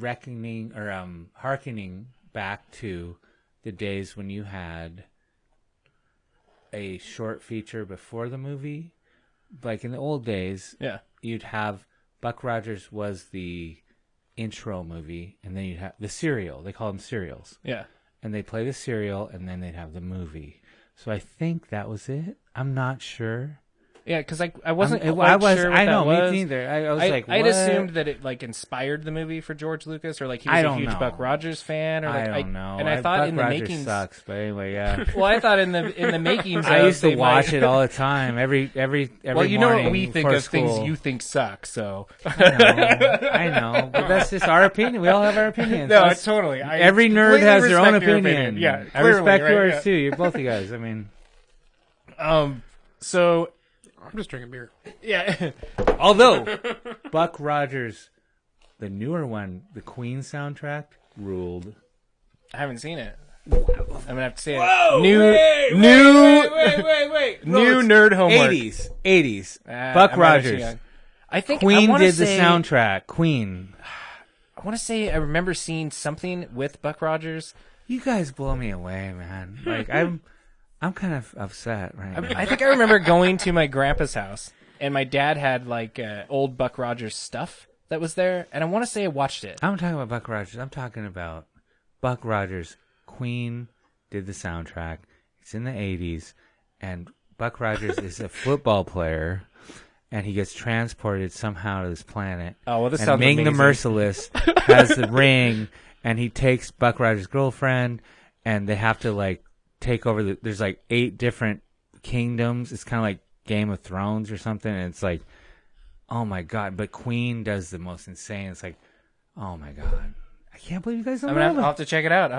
hearkening back to the days when you had a short feature before the movie. Like in the old days, you'd have Buck Rogers was the intro movie, and then you'd have the serial. They call them serials. Yeah. And they play the serial, and then they'd have the movie. So I think that was it. I'm not sure. Yeah, because I wasn't sure what I know, that was. me neither. I was like, what? I'd assumed that it like inspired the movie for George Lucas, or like he was a huge Buck Rogers fan, or like I don't know. And I thought Buck in the Rogers makings sucks, but anyway, yeah. Well, I thought in the makings, I used to watch it all the time, every well, you know what we morning think before of school. things you think suck, so I know, but that's just our opinion. We all have our opinions. no, it's totally. Every nerd has their own opinion. Yeah, I respect right, yours yeah. too. You're both you guys. I mean, so I'm just drinking beer. yeah. although Buck Rogers, the newer one, the Queen soundtrack ruled. I haven't seen it. I'm gonna have to say it. New nerd homework. 80s. Buck I'm Rogers. I think Queen I did the say, soundtrack. Queen. I want to say I remember seeing something with Buck Rogers. You guys blow me away, man. Like I'm kind of upset right now. I think I remember going to my grandpa's house, and my dad had like old Buck Rogers stuff that was there, and I want to say I watched it. I'm talking about Buck Rogers. I'm talking about Buck Rogers. Queen did the soundtrack. It's in the 80s, and Buck Rogers is a football player, and he gets transported somehow to this planet. Oh, well, this and sounds Ming amazing. the Merciless has the ring, and he takes Buck Rogers' girlfriend, and they have to like take over there's like 8 different kingdoms. It's kind of like Game of Thrones or something, and it's like, oh my god. But Queen does the most insane. It's like, oh my god, I can't believe you guys don't know I'll that. have to check it out.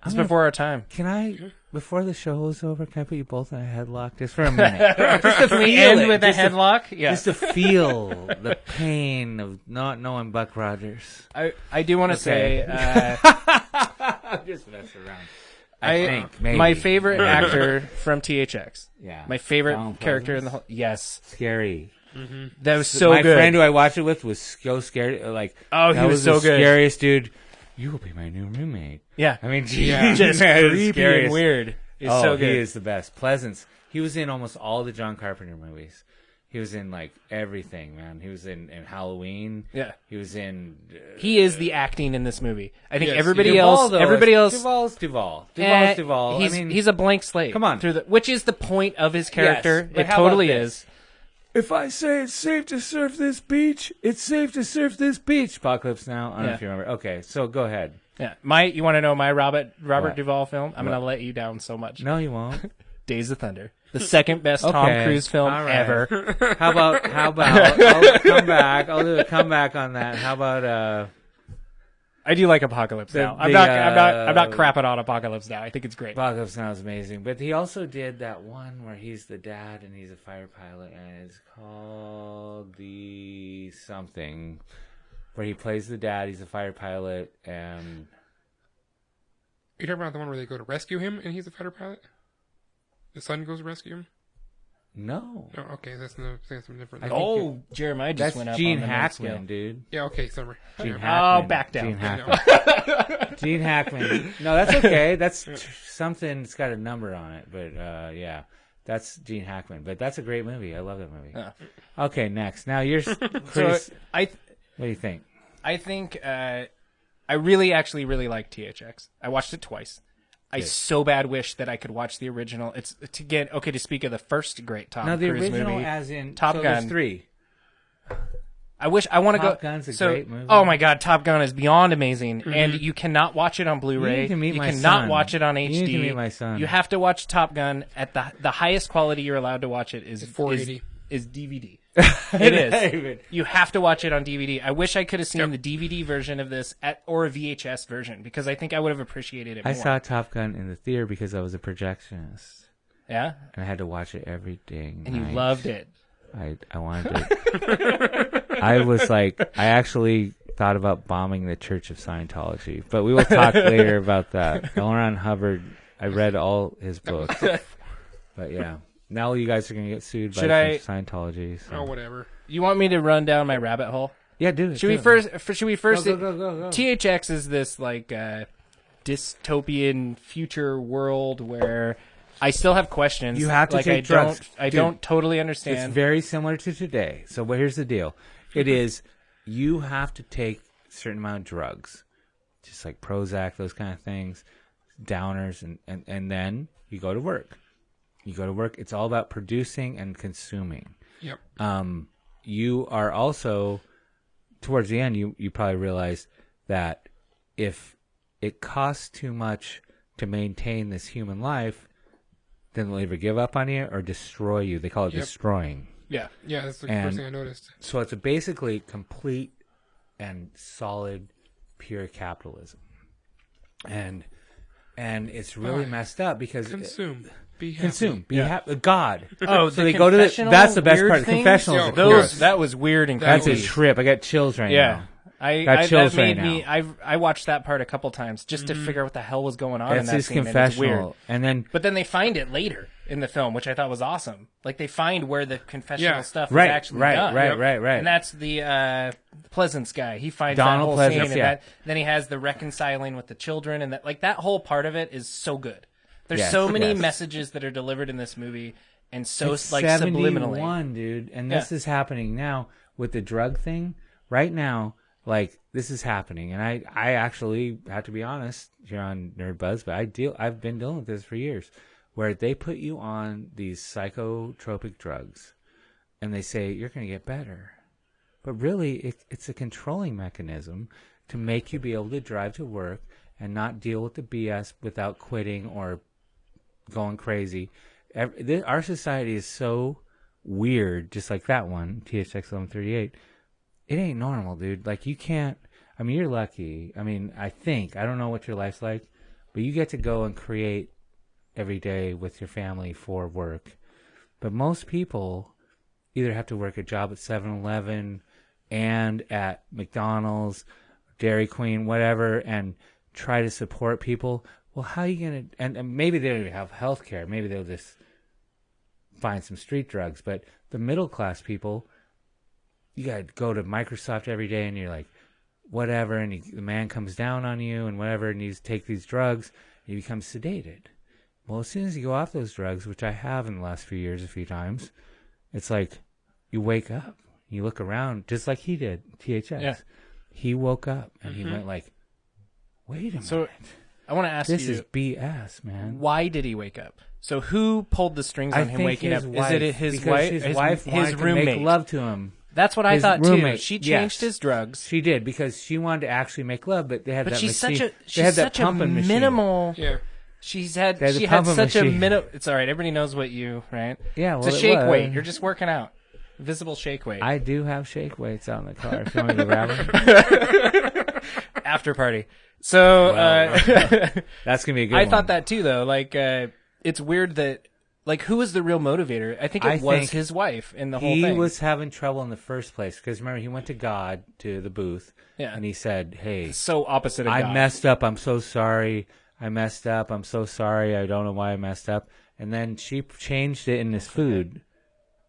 It's before our time. Can I, before the show is over, can I put you both in a headlock just for a minute? Just to Can we feel end it. with a Just to- headlock? Yeah. Just to feel the pain of not knowing Buck Rogers. I do want to say I'm just messing around. I think maybe. my favorite actor from THX. Yeah. My favorite Donald character in the Pleasance. whole. Yes, Scary. that was so My good. friend who I watched it with was so scared. Like, Oh, he that was the so good. Scariest dude. You will be my new roommate. Yeah, I mean, just creepy and weird. It's so good. He is the best. Pleasance. He was in almost all the John Carpenter movies. He was in like everything, man. He was in Halloween. Yeah. He was in. He is the acting in this movie. I think Yes, everybody Duvall, else. though, Everybody else. Duvall's Duvall. Duvall's Duvall. He's, I mean, he's a blank slate. Come on. Which is the point of his character. but It how about totally this? is. if I say it's safe to surf this beach, it's safe to surf this beach. Apocalypse Now. I don't know if you remember. Okay, so go ahead. Yeah. You want to know my Robert What? Duvall film? I'm What? going to let you down so much. No, you won't. Days of Thunder. The second best Tom Okay, Cruise film all right. ever. How about? I'll come back. I'll do a comeback on that. How about? I do like Apocalypse Now. I'm not crapping on Apocalypse Now. I think it's great. Apocalypse Now is amazing, but he also did that one where he's the dad and he's a fire pilot, and it's called the something, where he plays the dad. He's a fire pilot, and You're talking about the one where they go to rescue him and he's a fighter pilot? The son goes to rescue him? No. Oh, okay, that's something different. I then. think Oh, Jeremiah just That's went up Gene on the notes wheel. Hackman, dude. Yeah, okay, sorry. Gene Yeah. Hackman. back down. Gene Hackman. Gene Hackman. No, that's okay. That's something. It's got a number on it, but yeah, that's Gene Hackman. But that's a great movie. I love that movie. Okay, next. Now you're Chris. So What do you think? I think I actually really like THX. I watched it twice. I so bad wish that I could watch the original. It's to speak of the first great Tom No, the Cruise original, movie, as in Top so Gun. There's 3. I want to go. Top Gun's a great movie. Oh my God, Top Gun is beyond amazing, and you cannot watch it on Blu-ray. You need to meet my cannot son. watch it on HD. You need to meet my son. You have to watch Top Gun at the highest quality you're allowed to watch it is 480. is DVD. It is. David. You have to watch it on DVD. I wish I could have seen the DVD version of this or a VHS version because I think I would have appreciated it more. I saw Top Gun in the theater because I was a projectionist, Yeah, and I had to watch it every day. and you loved it. I wanted it. I was like, I actually thought about bombing the Church of Scientology, but we will talk later about that. L. Ron Hubbard, I read all his books, but yeah. Now you guys are going to get sued by Scientology. So. Oh, whatever. You want me to run down my rabbit hole? Yeah, do it. Should we first? Go. THX is this like dystopian future world where I still have questions. You have to like, take drugs. I don't totally understand. It's very similar to today. So here's the deal. It is you have to take a certain amount of drugs, just like Prozac, those kind of things, downers, and then you go to work. You go to work. It's all about producing and consuming. Yep. You are also, towards the end, you probably realize that if it costs too much to maintain this human life, then they'll either give up on you or destroy you. They call it destroying. Yeah. Yeah, that's the first thing I noticed. So it's basically complete and solid, pure capitalism. And it's really messed up because... Consume. Be happy. Consume. Be happy. God. Oh, so they go to the... That's the best part. The confessionals. That was weird and That's creepy. a trip. I got chills right now. That made me. I watched that part a couple times just to figure out what the hell was going on in that his scene. confessional. And then... But then they find it later in the film, which I thought was awesome. Like they find where the confessional stuff is actually done. Right. And that's the Pleasance guy. He finds Donald that whole Pleasance, scene, and then he has the reconciling with the children, and that whole part of it is so good. There's so many messages that are delivered in this movie, and so it's like 71, subliminally, dude. And this is happening now with the drug thing. Right now, like this is happening, and I actually have to be honest here on Nerdbuzzed, but I've been dealing with this for years, where they put you on these psychotropic drugs, and they say you're going to get better, but really it's a controlling mechanism to make you be able to drive to work and not deal with the BS without quitting or going crazy. Our society is so weird, just like that one, THX 1138. It ain't normal, dude. Like, you can't... I mean, you're lucky. I mean, I don't know what your life's like, but you get to go and create every day with your family for work. But most people either have to work a job at 7-Eleven and at McDonald's, Dairy Queen, whatever, and try to support people. Well, how are you going to... And maybe they don't even have health care. Maybe they'll just find some street drugs. But the middle-class people, you got to go to Microsoft every day, and you're like, whatever, and the man comes down on you and whatever, and you take these drugs, and you become sedated. Well, as soon as you go off those drugs, which I have in the last few years a few times, it's like you wake up. You look around, just like he did, THX. Yeah. He woke up, and he went like, wait a minute. So I want to ask this you... This is BS, man. Why did he wake up? So who pulled the strings on him waking up? Wife, is it his wife? His wife wanted roommate? To make love to him. That's what I thought roommate, too. She changed his drugs. She did because she wanted to actually make love, but they had that she's machine. She's such a minimal. Yeah. She had such a minimal. It's all right. Everybody knows what you right. Yeah, well, it's a shake weight. You're just working out. Visible shake weight. I do have shake weights out in the car. If you want me to grab them. After party. So that's gonna be a good. I thought that too, though. Like, it's weird that. Like, who was the real motivator? I think it was his wife in the whole thing. He was having trouble in the first place because remember he went to God to the booth, and he said, "Hey, so opposite of God. I messed up. I'm so sorry. I messed up. I'm so sorry. I don't know why I messed up." And then she changed it in his food,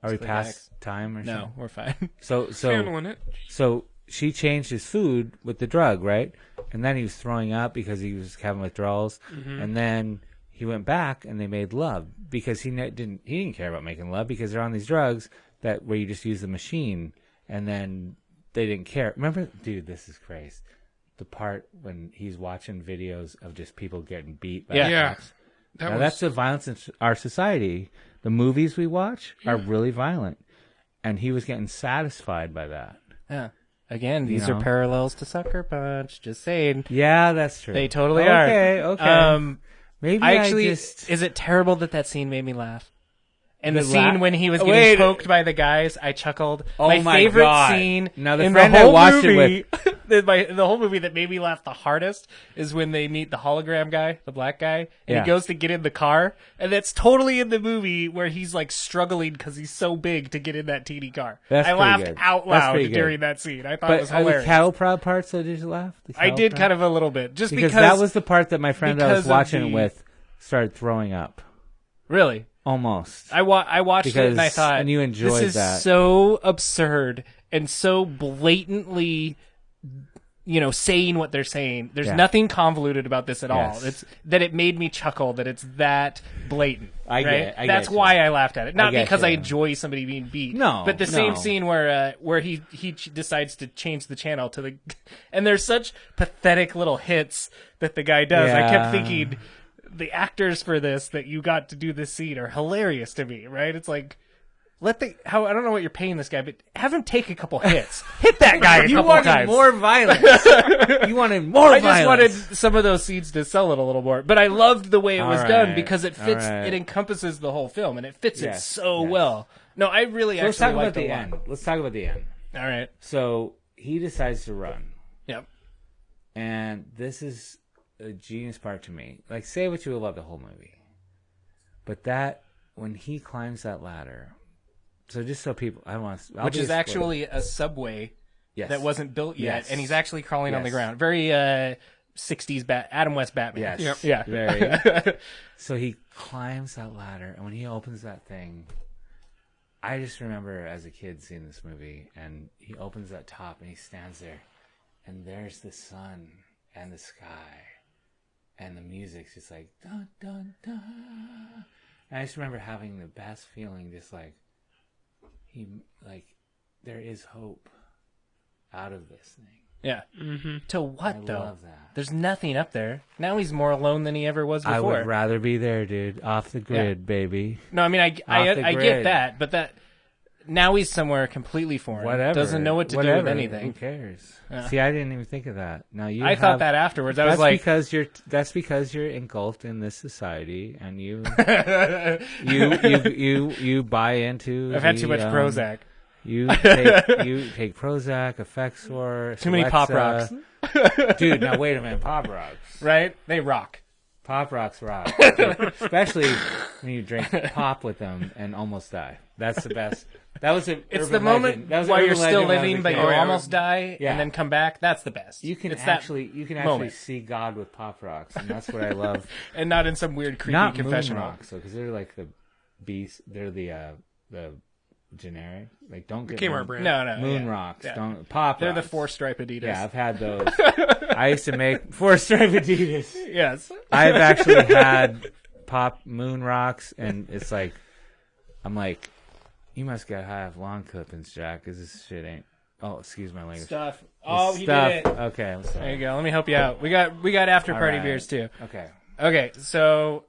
Are we past time or No, something? we're fine. Handling it. So she changed his food with the drug, right? And then he was throwing up because he was having withdrawals. And then he went back and they made love because he didn't care about making love because they're on these drugs where you just use the machine, and then they didn't care. Remember, dude, this is crazy. The part when he's watching videos of just people getting beat by cops. That's the violence in our society. The movies we watch are really violent, and he was getting satisfied by that. Yeah. Again, these are parallels to Sucker Punch. Just saying. Yeah, that's true. They totally are. Okay. Maybe is it terrible that scene made me laugh? And the The scene la- when he was getting Wait. poked by the guys, I chuckled. Oh my favorite God. scene Now, the in friend the I whole watched it movie, the whole movie that made me laugh the hardest is when they meet the hologram guy, the black guy, and he goes to get in the car, and that's totally in the movie where he's like struggling because he's so big to get in that teeny car. That's I pretty laughed good. out That's loud pretty good. during that scene. I thought it was But hilarious. the cattle prod part, so did you laugh? I did kind of a little bit, just because that was the part that my friend I was because of watching the- it with started throwing up. Really. Almost. I watched it and I Because- thought, and you enjoyed this is that. so absurd and so blatantly, saying what they're saying. There's Yeah. nothing convoluted about this at all. Yes. It's that it made me chuckle that it's that blatant. I get right? it. I That's get you. why I laughed at it. Not get because you. I enjoy somebody being beat. No, but the same no. scene where he decides to change the channel to the, and there's such pathetic little hits that the guy does. I Yeah. kept thinking, the actors for this that you got to do this scene are hilarious to me, right? It's like, I don't know what you're paying this guy, but have him take a couple hits. Hit that guy a You couple wanted times. more violence. You wanted more I violence. just wanted some of those scenes to sell it a little more, but I loved the way it was All done right. because it fits. All right. It encompasses the whole film, and it fits it Yes. so Yes. well. No, I really Let's talk actually about liked the it a lot. end. Let's talk about the end. All right. So he decides to run. Yep. And this is a genius part to me. Like, say what you will about the whole movie. But when he climbs that ladder, so just so people, Which is actually a subway yes. that wasn't built yet, Yes. and he's actually crawling on the Yes. ground. Very 60s Adam West Batman. Yes. Yep. Yeah. Very. So he climbs that ladder, and when he opens that thing, I just remember as a kid seeing this movie, and he opens that top, and he stands there, and there's the sun and the sky, and the music's just like dun dun dun. And I just remember having the best feeling, just like there is hope out of this thing. Yeah. Mm-hmm. To what I though? love that. There's nothing up there. Now he's more alone than he ever was before. I would rather be there, dude. Off the grid, baby. No, I mean I Off the get grid. that, but that now he's somewhere completely foreign. Whatever. Doesn't know what to do Whatever. with anything. Who cares? Yeah. See, I didn't even think of that. Now I thought that afterwards. I was like, that's because you're engulfed in this society, and you buy into. I've had too much Prozac. You take Prozac, Effexor, Too many Pop Celexa. Rocks. Dude. Now wait a minute, Pop Rocks. Right? They rock. Pop Rocks rock, especially when you drink pop with them and almost die. That's the best. That was a. It's urban the moment legend. That was an while you're urban still legend when I was living, a but kid. you yeah. almost die, Yeah. and then come back. That's the best. You can It's actually moment. see God with Pop Rocks, and that's what I love. and not in some weird creepy Not confessional. Moon Rocks, though, because they're like the beast. They're the generic. Like, don't get Kmart Moon, brand. No, Moon yeah. Rocks. Yeah. Don't Pop. They're the Rocks. 4-stripe Adidas. Yeah, I've had those. I used to make 4-stripe Adidas. Yes. I've actually had Pop Moon Rocks, and it's like, I'm like, you must get high off lawn clippings, Jack, because this shit ain't. Oh, excuse my language. Stuff. Oh, he Stuff. did it. Okay, I'm sorry. There you go. Let me help you out. We got after party right. beers too. Okay. Okay, so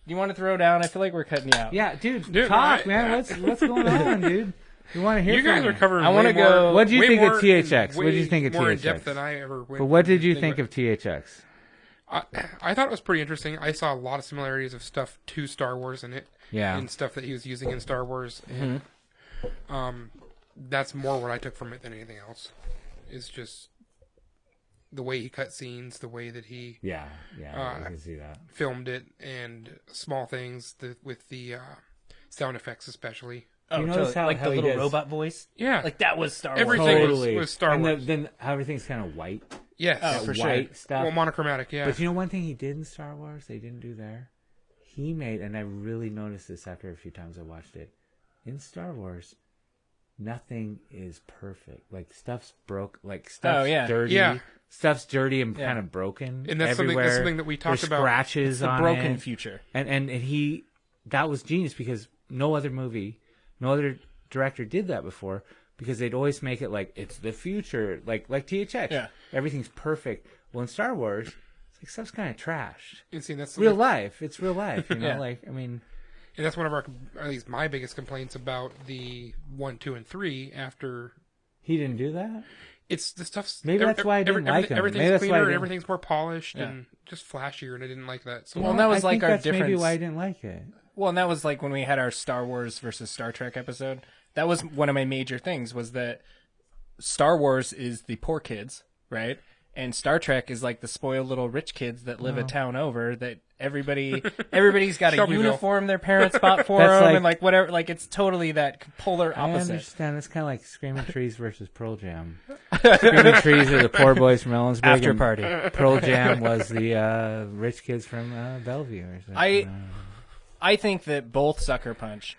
you want to throw down? I feel like we're cutting you out. Yeah, dude, Dude, talk, I- man. What's going on, dude? We want to hear You from guys you. are covering. I wanna way go- more- What did you way think of more- THX? What did you way think of more in THX? depth than I ever went. But what did you into think it. of THX? I thought it was pretty interesting. I saw a lot of similarities of stuff to Star Wars in it. Yeah. And stuff that he was using in Star Wars. And, that's more what I took from it than anything else. Is just the way he cut scenes, the way that he Yeah, I can see that. filmed it, and small things with the sound effects especially. Oh, You notice totally. how the he little does- robot voice. Yeah. Like that was Star Wars. Everything Totally. was Star and Wars. then how everything's kind of white. Yes. Oh, for sure. White stuff. Well, monochromatic, yeah. But you know one thing he did in Star Wars they didn't do there? He made, and I really noticed this after a few times I watched it, in Star Wars, nothing is perfect. Like stuff's broke. Like stuff's dirty. Yeah. Stuff's dirty and kind of broken. And that's something that we talked about. Scratches the on broken it. future. And that was genius because no other director did that before, because they'd always make it like it's the future, like THX. Yeah. Everything's perfect. Well, in Star Wars, it's like stuff's kind of trashed. And see, that's real life. It's real life, you know. Yeah. Like, I mean, and that's one of our, at least my biggest complaints about the 1, 2, and 3. After he didn't do that. It's the stuff's maybe that's why I didn't like him. Everything's cleaner and everything's more polished and just flashier, and I didn't like that. So well, that was I like think our that's difference. Maybe why I didn't like it. Well, and that was like when we had our Star Wars versus Star Trek episode. That was one of my major things, was that Star Wars is the poor kids, right? And Star Trek is like the spoiled little rich kids that live a town over, that everybody's got a uniform their parents bought for them, and like whatever. Like, it's totally that polar opposite. I understand. It's kind of like Screaming Trees versus Pearl Jam. Screaming Trees are the poor boys from Ellensburg. After party. Pearl Jam was the rich kids from Bellevue. Or something. I think that both Sucker Punch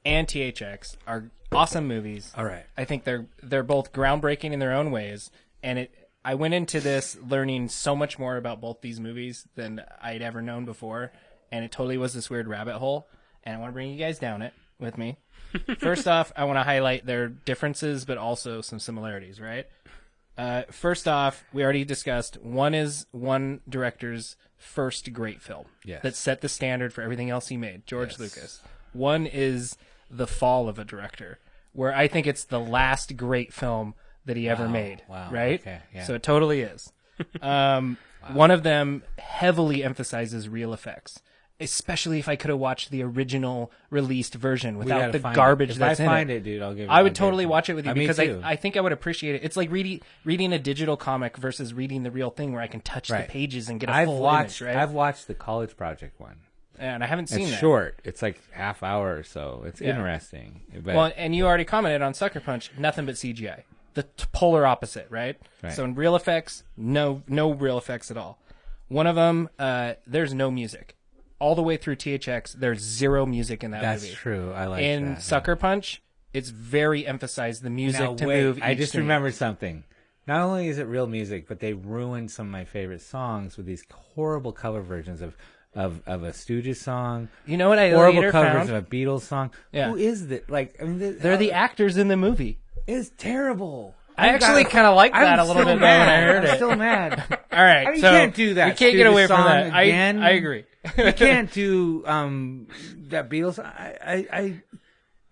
and THX are awesome movies. All right. I think they're both groundbreaking in their own ways, and I went into this learning so much more about both these movies than I'd ever known before, and it totally was this weird rabbit hole, and I want to bring you guys down it with me. First off, I want to highlight their differences, but also some similarities, right? First off, we already discussed, one is one director's first great film that set the standard for everything else he made, George Lucas. One is the fall of a director, where I think it's the last great film that he ever made, right? Okay, yeah. So it totally is. One of them heavily emphasizes real effects, especially if I could have watched the original released version without the garbage that's in it. If I find it, dude, I'll give it. I would totally watch it with you because me too. I think I would appreciate it. It's like reading a digital comic versus reading the real thing, where I can touch the pages and get a full image, right? I've watched the College Project one. And I haven't seen it's that. Short. It's like half hour or so. It's interesting. But well, and you already commented on Sucker Punch, nothing but CGI. The polar opposite, right? So in real effects, no real effects at all. One of them, there's no music. All the way through THX, there's zero music in that movie. That's true. I like that. In Sucker Punch, it's very emphasized the music to move. I just remembered something. Not only is it real music, but they ruined some of my favorite songs with these horrible cover versions of a Stooges song. You know what I horrible later covers found? of a Beatles song. Yeah. Who is that? Like, I mean, they're the actors in the movie. It's terrible. I actually kind of liked that a little bit when I heard it. I'm still mad. All right, I mean, so you can't do that. We can't get away from that. Again. I agree. You can't do that Beatles. And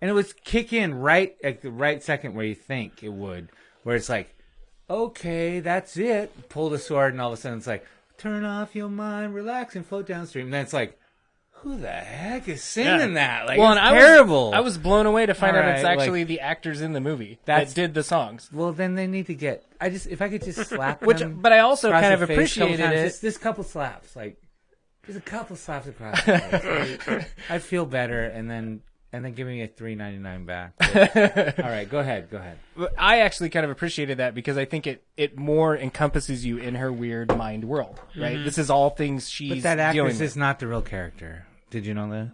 it would kick in right at the right second where you think it would, where it's like, okay, that's it. Pull the sword, and all of a sudden it's like, turn off your mind, relax, and float downstream. And then it's like, who the heck is singing that? Like, it's terrible. I was blown away to find out it's actually the actors in the movie that did the songs. Well, then they need to get. If I could just slap them. But I also kind of appreciated it. Just couple slaps, like just a couple slaps across the face. I'd feel better, and then give me a $3.99 back. All right, go ahead. I actually kind of appreciated that because I think it more encompasses you in her weird mind world, right? Mm-hmm. This is all things she's But that actress dealing with. is not the real character. Did you know that?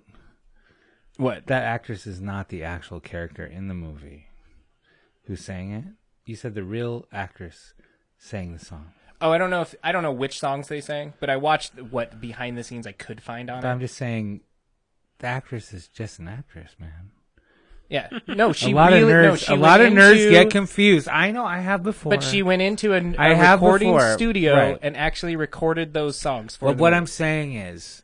What? That actress is not the actual character in the movie who sang it. You said the real actress sang the song. Oh, I don't know which songs they sang, but I watched what behind the scenes I could find on it. I'm just saying, the actress is just an actress, man. Yeah, no, she a lot really. Of nerds, no, a lot of nerds get confused. I know, I have before. But she went into a recording studio and actually recorded those songs for. But what I'm saying is,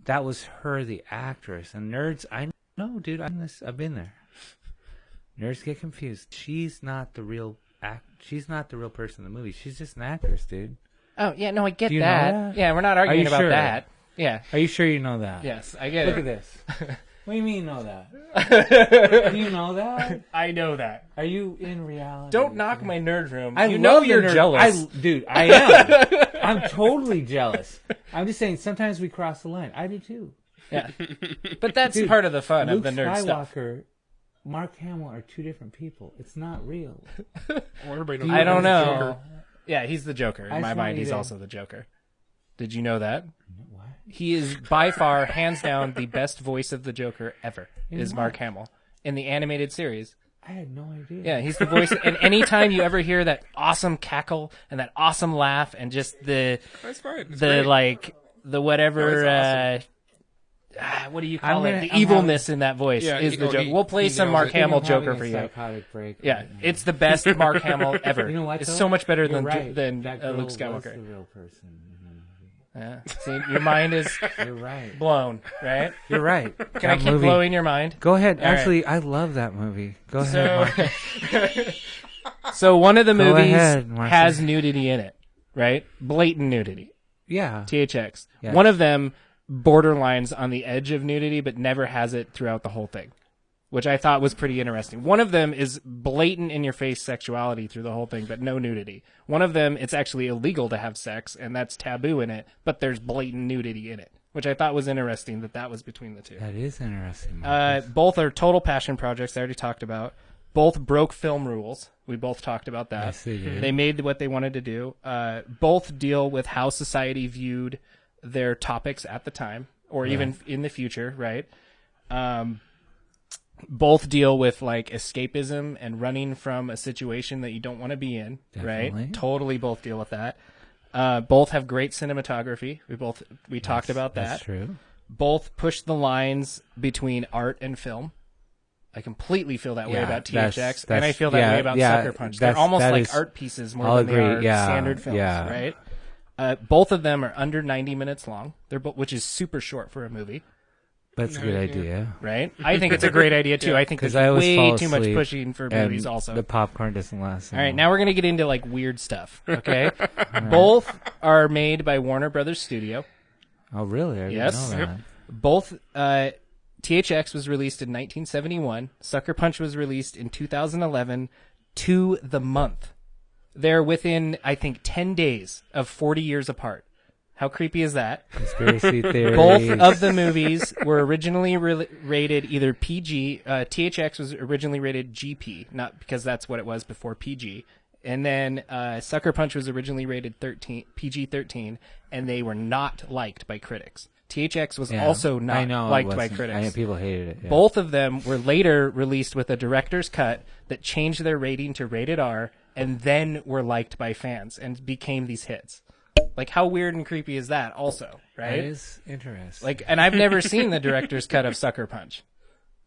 that was her, the actress, and nerds. I know, dude. I've been there. Nerds get confused. She's not the real She's not the real person in the movie. She's just an actress, dude. Oh yeah, no, I get Do you that. know that. Yeah, we're not arguing about sure? that. Yeah. Are you sure you know that? Yes, I get Look it. Look at this. What do you mean, know that? Do you know that? I know that. Are you in reality? Don't knock my nerd room. I you love know you're jealous. Dude, I am. I'm totally jealous. I'm just saying, sometimes we cross the line. I do too. Yeah. But that's part of the fun Luke of the nerd stuff. Skywalker, Mark Hamill are two different people. It's not real. Well, everybody knows I don't know. Joker. Yeah, he's the Joker. In my mind, he's also the Joker. Did you know that? What? He is by far, hands down, the best voice of the Joker ever. Is Mark Hamill. in the animated series. I had no idea. Yeah, he's the voice. And anytime you ever hear that awesome cackle and that awesome laugh and just That's fine. It's great. the whatever, No, what do you call it? The evilness in that voice is the joke. We'll play some Mark Hamill Joker for you. Psychotic break. Yeah, it's the best Mark Hamill ever. You know what? It's though? so much better You're than right. than That girl Luke was Skywalker. the real person. Yeah. See, your mind is You're right. blown, right? You're right. Can I keep blowing your mind? Go ahead. All right. Actually, I love that movie. Go ahead. So one of the Go movies ahead, Marcy. has nudity in it, right? Blatant nudity. Yeah. THX. Yes. One of them borderlines on the edge of nudity, but never has it throughout the whole thing, which I thought was pretty interesting. One of them is blatant in-your-face sexuality through the whole thing, but no nudity. One of them, it's actually illegal to have sex, and that's taboo in it, but there's blatant nudity in it, which I thought was interesting that was between the two. That is interesting. Marcus. Both are total passion projects I already talked about. Both broke film rules. We both talked about that. Yes, they did. They made what they wanted to do. Both deal with how society viewed their topics at the time, or even in the future, right? Both deal with like escapism and running from a situation that you don't want to be in, Definitely. right? Totally both deal with that. Both have great cinematography. We talked about that. That's true. Both push the lines between art and film. I completely feel that way Yeah, about that's- THX, and I feel that yeah, way about yeah, Sucker Punch. They're that's- almost that like is- art pieces more I'll than they agree, are standard films, yeah. right? Both of them are under 90 minutes long. Which is super short for a movie, That's a good idea. right? I think it's a great idea too. I think there's I always way fall too much asleep, pushing for and movies also. the popcorn doesn't last. All right, now we're going to get into like weird stuff, okay? Both are made by Warner Brothers Studio. Oh, really? I Yes. didn't know that. Both THX was released in 1971. Sucker Punch was released in 2011 to the month. They're within, I think, 10 days of 40 years apart. How creepy is that? Conspiracy theories. Both of the movies were originally rated either PG. THX was originally rated GP, not because that's what it was before PG. And then Sucker Punch was originally rated PG-13, and they were not liked by critics. THX was also not liked by critics. I know people hated it. Yeah. Both of them were later released with a director's cut that changed their rating to rated R, and then were liked by fans and became these hits. Like, how weird and creepy is that also, right? That is interesting. Like, and I've never seen the director's cut of Sucker Punch.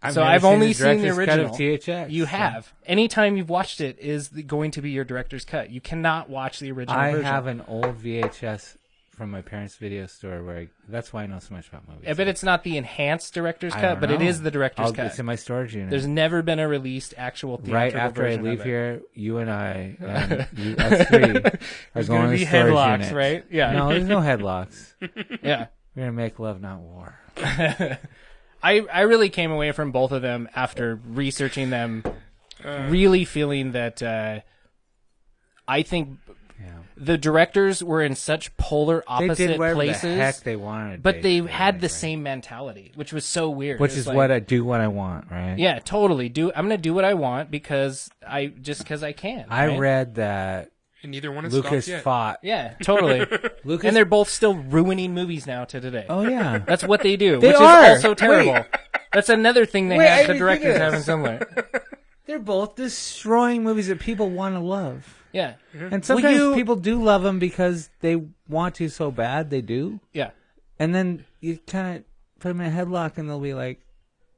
I've So never I've only seen seen the director's cut original. of THX. You have. Anytime you've watched it is going to be your director's cut. You cannot watch the original version. I have an old VHS from my parents' video store that's why I know so much about movies. I bet it's not the enhanced director's I cut, don't but it know. is the director's cut. It's in my storage unit. There's never been a released actual theatrical Right after I version leave of it. here, you and I, and us three, are There's going going to to be storage headlocks, unit. right? Yeah. No, there's no headlocks. Yeah. We're gonna make love, not war. I really came away from both of them after researching them, really feeling that I think the directors were in such polar opposite They did whatever places, the heck they wanted, but they basically, had the right? same mentality, which was so weird. Which It was is like, what I want, right? yeah, totally. I'm gonna do what I want because I can. I right? read that And neither one has Lucas stopped yet. fought. Yeah, totally. Lucas, And they're both still ruining movies now to today. oh yeah, That's what they do, They which are. is also terrible. Wait. That's another thing Wait, I the didn't think directors of have this. in similar. they're both destroying movies that people want to love. Yeah. And sometimes people do love them because they want to so bad, they do. Yeah. And then you kind of put them in a headlock and they'll be like,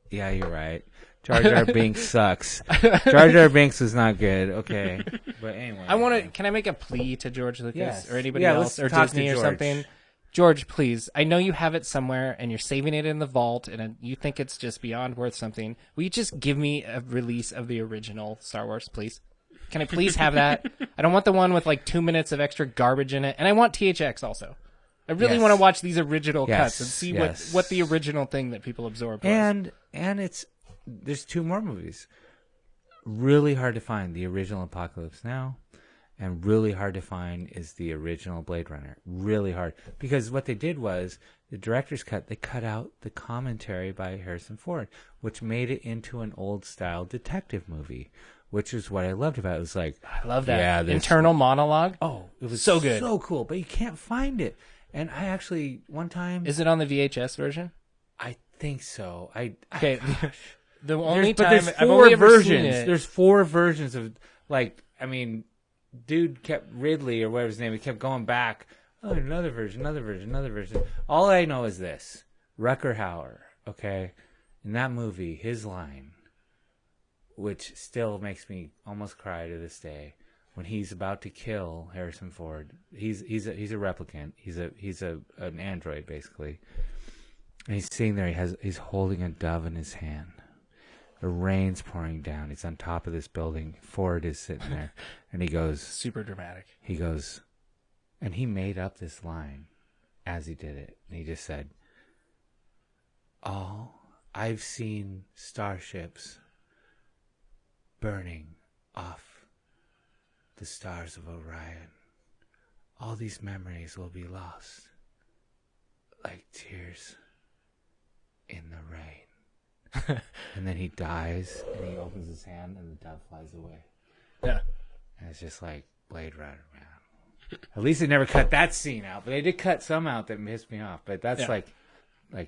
yeah, you're right. Jar Jar Binks sucks. Jar Jar Binks is not good. Okay. But anyway. Can I make a plea to George Lucas Yes. or anybody Yeah, else let's or talk to Disney or George. something? George, please. I know you have it somewhere and you're saving it in the vault and you think it's just beyond worth something. Will you just give me a release of the original Star Wars, please? Can I please have that? I don't want the one with like 2 minutes of extra garbage in it. And I want THX also. I really Yes. want to watch these original Yes, cuts and see yes. what the original thing that people absorbed was. And there's 2 more movies. Really hard to find. The original Apocalypse Now, and really hard to find is the original Blade Runner. Really hard. Because what they did was, the director's cut, they cut out the commentary by Harrison Ford, which made it into an old-style detective movie, which is what I loved about it. It was like, I love that. Yeah, internal monologue. oh, it was So good. so cool, but you can't find it. And I actually, one time... Is it on the VHS version? I think so. Okay. The only but time there's I've four only ever versions. seen it. There's 4 versions of dude kept Ridley or whatever his name. He kept going back. Oh, another version. All I know is this: Rutger Hauer. Okay, in that movie, his line, which still makes me almost cry to this day, when he's about to kill Harrison Ford. He's a replicant. He's an android basically, and he's sitting there. He's holding a dove in his hand. The rain's pouring down. He's on top of this building. Ford is sitting there, and he goes, super dramatic. He goes, and he made up this line as he did it, and he just said, "Oh, I've seen starships burning off the stars of Orion. All these memories will be lost like tears in the rain." And then he dies, and he opens his hand, and the dove flies away. Yeah. And it's just like Blade Runner, man. At least they never cut that scene out, but they did cut some out that pissed me off. But that's like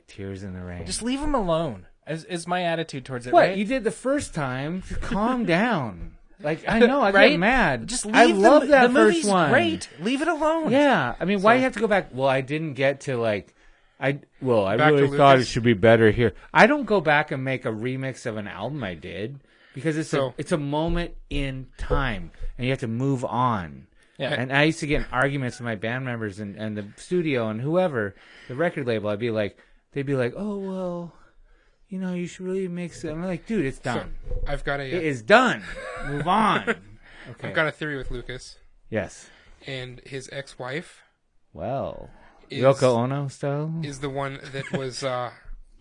tears in the rain. Just leave him alone. Is my attitude towards it. What right? you did the first time? Calm down. Like I know, I Right? get mad. Just I leave love that the first movie's one. Great. Leave it alone. Yeah, I mean, why do you have to go back? Well, I didn't get to I Back really to thought it Lucas. should be better here. I don't go back and make a remix of an album I did because it's a moment in time and you have to move on. Yeah. And I used to get in arguments with my band members and the studio and whoever, the record label. They'd be like, "Oh well, you should really mix it." I'm like, "Dude, it's done. So I've got It is done. Move on." Okay. I've got a theory with Lucas Yes. and his ex-wife. Well, Is- Yoko Ono style. Is the one that was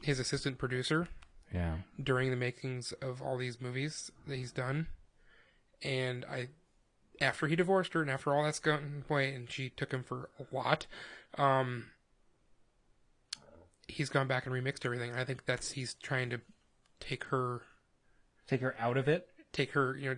his assistant producer Yeah. during the makings of all these movies that he's done. And after he divorced her and after all that's gone away and she took him for a lot, he's gone back and remixed everything. I think he's trying to take her out of it.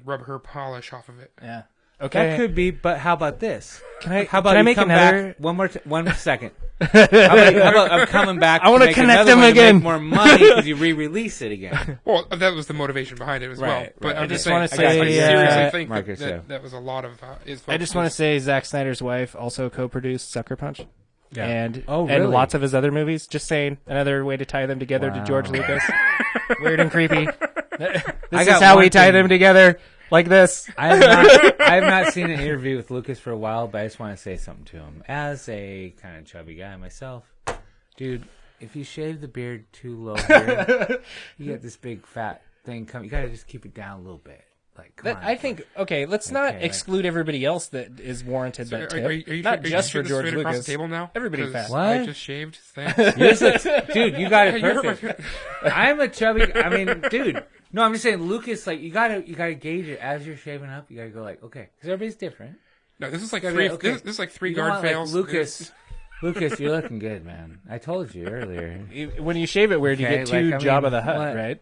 rub her polish off of it. Yeah. Okay. That could be, but how about this? How about can I you make come another? back 1 second? How about I'm coming back? I wanna make connect another them one to again. make more money because you re-release it again. Well, that was the motivation behind it as well. Right, But right. I'm I just just saying, wanna I say, seriously think Marcus, yeah. that was a lot of his I just want to say Zack Snyder's wife also co-produced Sucker Punch. Yeah. And really? and lots of his other movies. Just saying, another way to tie them together to George Wow. Lucas. Weird and creepy. This I is got how one we tie thing. them together, like this. I have not seen an interview with Lucas for a while, but I just want to say something to him. As a kind of chubby guy myself, dude, if you shave the beard too low here, you get this big fat thing coming. You gotta just keep it down a little bit. Like, come on. I think let's not exclude everybody else that is warranted that tip. Are you not just for shooting George straight across Lucas. the table now? Everybody 'Cause fat. What? I just shaved. Thanks. Dude, you got it You hurt my perfect. I'm a chubby. I mean, dude. No, I'm just saying, Lucas. Like, you gotta gauge it as you're shaving up. You gotta go like, okay, because everybody's different. No, this is like Gotta three. be okay. This is like three You don't guard want, like, fails. Lucas, you're looking good, man. I told you earlier. When you shave it weird, you Okay, get two like, I Jabba mean, the Hutt, what? right?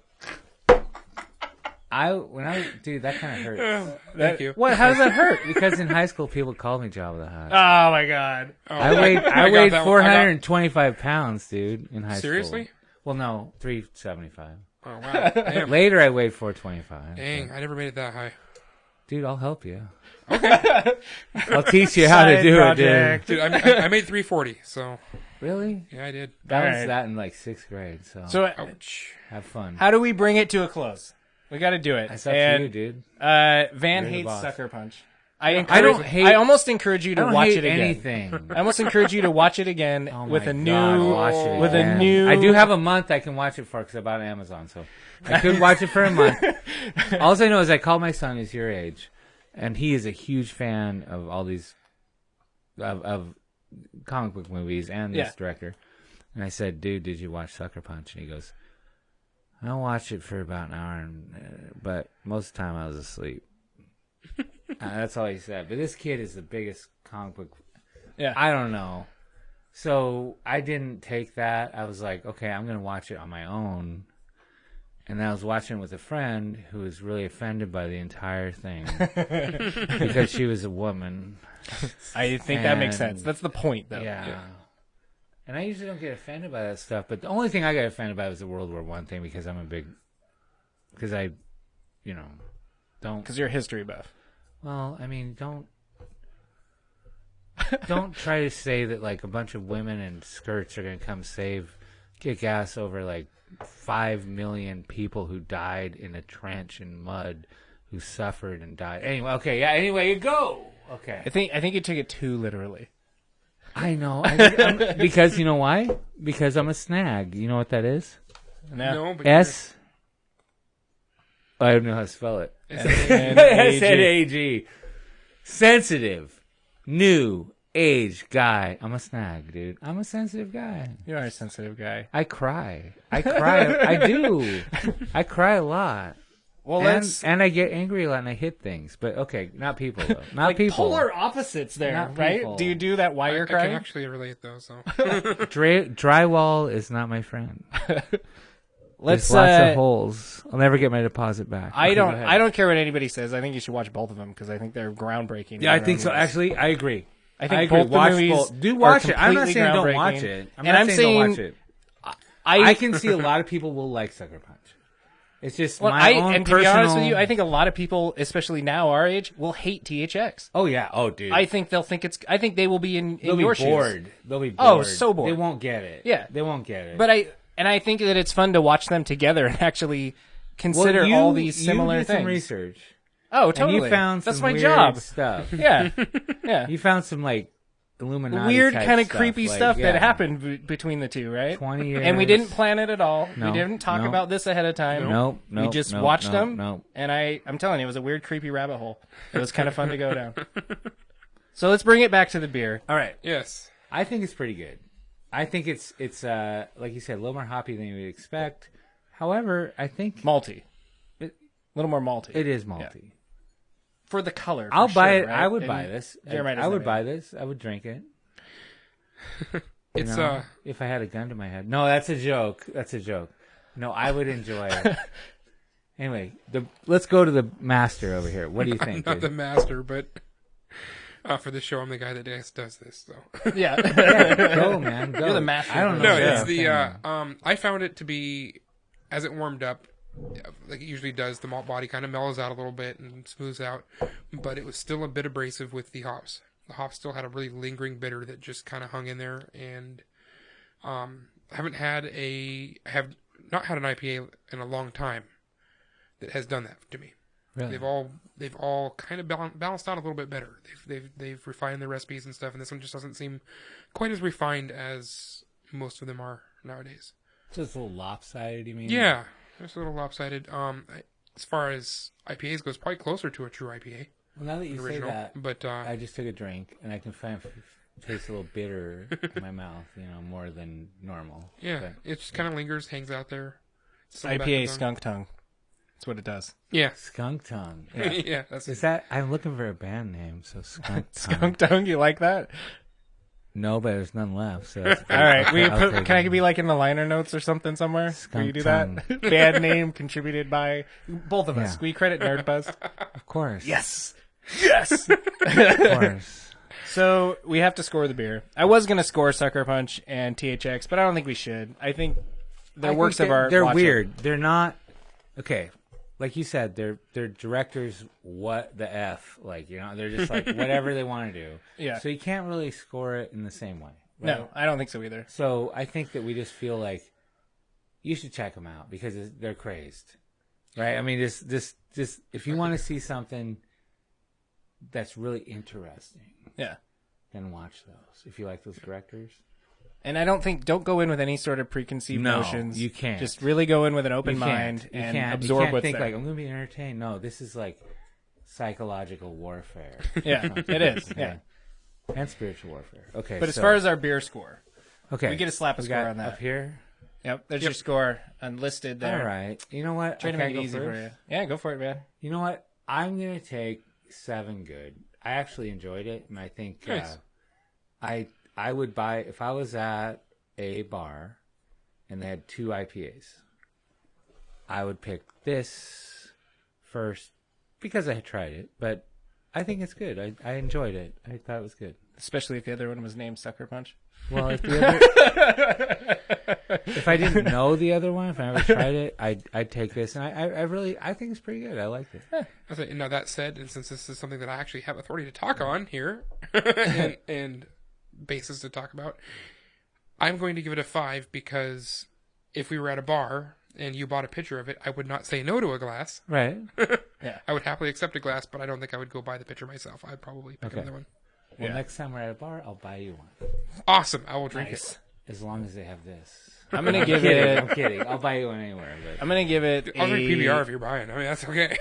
Dude, that kind of hurts. Thank you. What? How does that hurt? Because in high school, people called me Jabba the Hutt. Oh my god. Oh, I weighed got that one. 425 pounds, dude, in high school. Seriously? Well, no, 375. Oh wow. Damn. Later, I weighed 425. Dang, I never made it that high. Dude, I'll help you. I'll teach you how to Side do project. Dude, I made 340. So it, dude. Really? yeah, I did. That was Alright. that in like 6th grade. So, So Ouch. have fun. how do we bring it to a close? We got to do it. That's up and to you, dude. Van You're the hates boss. Sucker Punch. I don't hate. I almost encourage you I to don't watch hate it again. anything. I almost encourage you to watch it again Oh with my a God, new watch it with a again. new. I do have a month I can watch it for because I bought it on Amazon, so I could watch it for a month. All I know is I called my son, who's your age, and he is a huge fan of all these of comic book movies and this director. And I said, "Dude, did you watch Sucker Punch?" And he goes, "I watched it for about an hour, but most of the time I was asleep." That's all he said. But this kid is the biggest comic book. Yeah. I don't know. So I didn't take that. I was like, okay, I'm going to watch it on my own. And then I was watching it with a friend who was really offended by the entire thing because she was a woman. I think that makes And- sense. That's the point, though. Yeah. And I usually don't get offended by that stuff. But the only thing I got offended by was the World War I thing because I'm a big because I, don't. Because you're a history buff. Well, I mean, don't try to say that like a bunch of women in skirts are gonna come kick ass over like 5 million people who died in a trench in mud, who suffered and died. Anyway, okay, yeah. Anyway, you go. Okay. I think you took it too literally. I know. Because you know why? Because I'm a snag. You know what that is? No, but S. I don't know how to spell it. S-N-A-G. Sensitive. New. Age. Guy. I'm a snag, dude. I'm a sensitive guy. You are a sensitive guy. I cry. I do. I cry a lot. Well, and I get angry a lot and I hit things. But okay, not people though. Not like people. Polar opposites there, Not right? people. Do you do that while you're I crying? can actually relate though. So Drywall is not my friend. Let's There's lots of holes. I'll never get my deposit back. I Okay, go don't. ahead. I don't care what anybody says. I think you should watch both of them because I think they're groundbreaking. Yeah, I think so. Actually, I agree. I think agree. both the Watch movies both. Do are watch it. I'm not completely saying don't groundbreaking. watch it. I'm And not I'm saying saying don't watch it. I can see a lot of people will like Sucker Punch. It's just my own and to personal... be honest with you, I think a lot of people, especially now our age, will hate THX. Oh yeah. Oh dude. I think they'll think it's. I think they will be in They'll your be bored. shoes. They'll be Oh, bored. so bored. They won't get it. Yeah. They won't get it. But I think that it's fun to watch them together and actually consider all these similar you did things. some research. Oh, totally. And you found That's some my weird job. stuff. Yeah, yeah. You found some like Illuminati Weird type kind of stuff, creepy like, stuff yeah. that happened between the two, right? 20 years. And we didn't plan it at all. No, We didn't talk no. about this ahead of time. Nope. We just watched them. And I'm telling you, it was a weird, creepy rabbit hole. It was kind of fun to go down. So let's bring it back to the beer. All right. yes, I think it's pretty good. I think it's like you said, a little more hoppy than you would expect. However, I think Malty. A little more malty. it is malty. For the color. I'll for buy sure, it. right? I would And buy this. Jeremiah I doesn't would have buy it. this. I would drink it. it's If I had a gun to my head. No, that's a joke. That's a joke. No, I would enjoy it. Anyway, let's go to the master over here. What do you think? not dude? the master, but for the show, I'm the guy that does this. So Yeah. Go, man. Go. You're the master. I don't know. no, Yeah. it's the I found it to be as it warmed up, like it usually does. The malt body kind of mellows out a little bit and smooths out, but it was still a bit abrasive with the hops. The hops still had a really lingering bitter that just kind of hung in there, and I have not had an IPA in a long time that has done that to me. Really? They've all kind of balanced out a little bit better. They've refined their recipes and stuff, and this one just doesn't seem quite as refined as most of them are nowadays. Just a little lopsided, you mean? Yeah, it's a little lopsided. As far as IPAs goes, probably closer to a true IPA. Well, now that you Original, say that, but I just took a drink, and I can taste a little bitter in my mouth, more than normal. yeah, But, it just kind of lingers, hangs out there. Still back IPA of the tongue. skunk tongue. That's what it does. Yeah, skunk tongue. yeah, that's Is it. that? I'm looking for a band name, so skunk tongue. Skunk tongue, you like that? No, but there's none left. So that's All right. I'll take Can I it. be like in the liner notes or something somewhere? Will Skunk you do tongue. that? Band name contributed by both of us. Yeah. We credit Nerdbuzzed. Of course. Yes. Yes. Of course. So we have to score the beer. I was going to score Sucker Punch and THX, but I don't think we should. I think they're works of art. They're Watch weird. them. They're not okay. Like you said, they're directors. What the f? They're just like whatever they want to do. Yeah. So you can't really score it in the same way. Right? No, I don't think so either. So I think that we just feel like you should check them out because they're crazed, right? I mean, this if you want to see something that's really interesting, Yeah. then watch those. If you like those directors. And I don't go in with any sort of preconceived No, notions. you can't. Just really go in with an open You can't. mind You and can't. absorb you can't what's think there. like I'm going to be entertained. No, this is like psychological warfare. Yeah, it is. Yeah. And spiritual warfare. Okay. But as far as our beer score, okay, we get a slap a we score got on that. up here. Yep, there's your score unlisted there. All right. You know what? Try to Okay, make it go easy first? for you. Yeah, go for it, man. You know what? I'm gonna take 7 good. I actually enjoyed it, and I think Nice. I would buy if I was at a bar and they had 2 IPAs. I would pick this first because I had tried it, but I think it's good. I enjoyed it. I thought it was good. Especially if the other one was named Sucker Punch. Well, if I didn't know the other one, if I never tried it, I'd take this, and I think it's pretty good. I liked it. Now that said, and since this is something that I actually have authority to talk on here, and basis to talk about, I'm going to give it a 5 because if we were at a bar and you bought a picture of it, I would not say no to a glass. Right. Yeah. I would happily accept a glass, but I don't think I would go buy the picture myself. I'd probably pick another one. Well, next time we're at a bar, I'll buy you one. Awesome. I will drink it. As long as they have this. I'm going to give it... I'm kidding. I'll buy you one anywhere. But... I'm going to give it I'll drink PBR if you're buying. I mean, that's okay.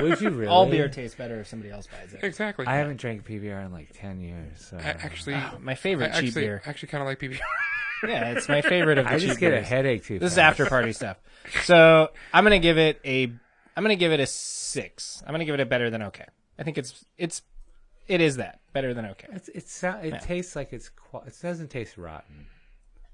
Would you really? All beer tastes better if somebody else buys it. Exactly. I haven't drank PBR in like 10 years. So. My favorite cheap beer. I actually kind of like PBR. Yeah, it's my favorite of the cheap beers. I just get a headache too. This is after party stuff. So I'm going to give it a 6. I'm going to give it a better than okay. I think it is that better than okay. It tastes like it doesn't taste rotten.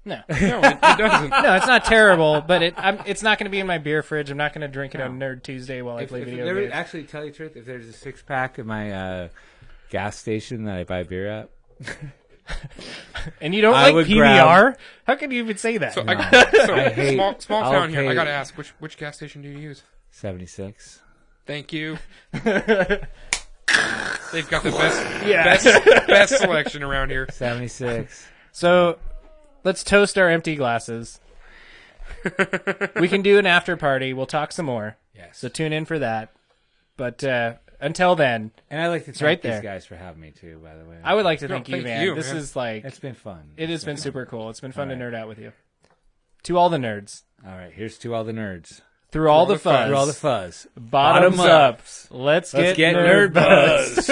No, it doesn't. No, it's not terrible, but it's not going to be in my beer fridge. I'm not going to drink it on Nerd Tuesday while I play video games. Actually, tell you the truth, if there's a 6-pack in my gas station that I buy beer at, and you don't like PBR, how can you even say that? So, small town here. I got to ask, which gas station do you use? 76. Thank you. They've got the best selection around here. 76. So, let's toast our empty glasses. We can do an after party. We'll talk some more. Yes. So tune in for that. But until then, and I'd like to thank these guys for having me too. By the way, I would like to thank you, man. This is it's been fun. It has been super cool. It's been fun to nerd out with you. To all the nerds. All right, here's to all the nerds. Through all the fuzz. Through all the fuzz. Bottoms up. Let's get nerd buzzed.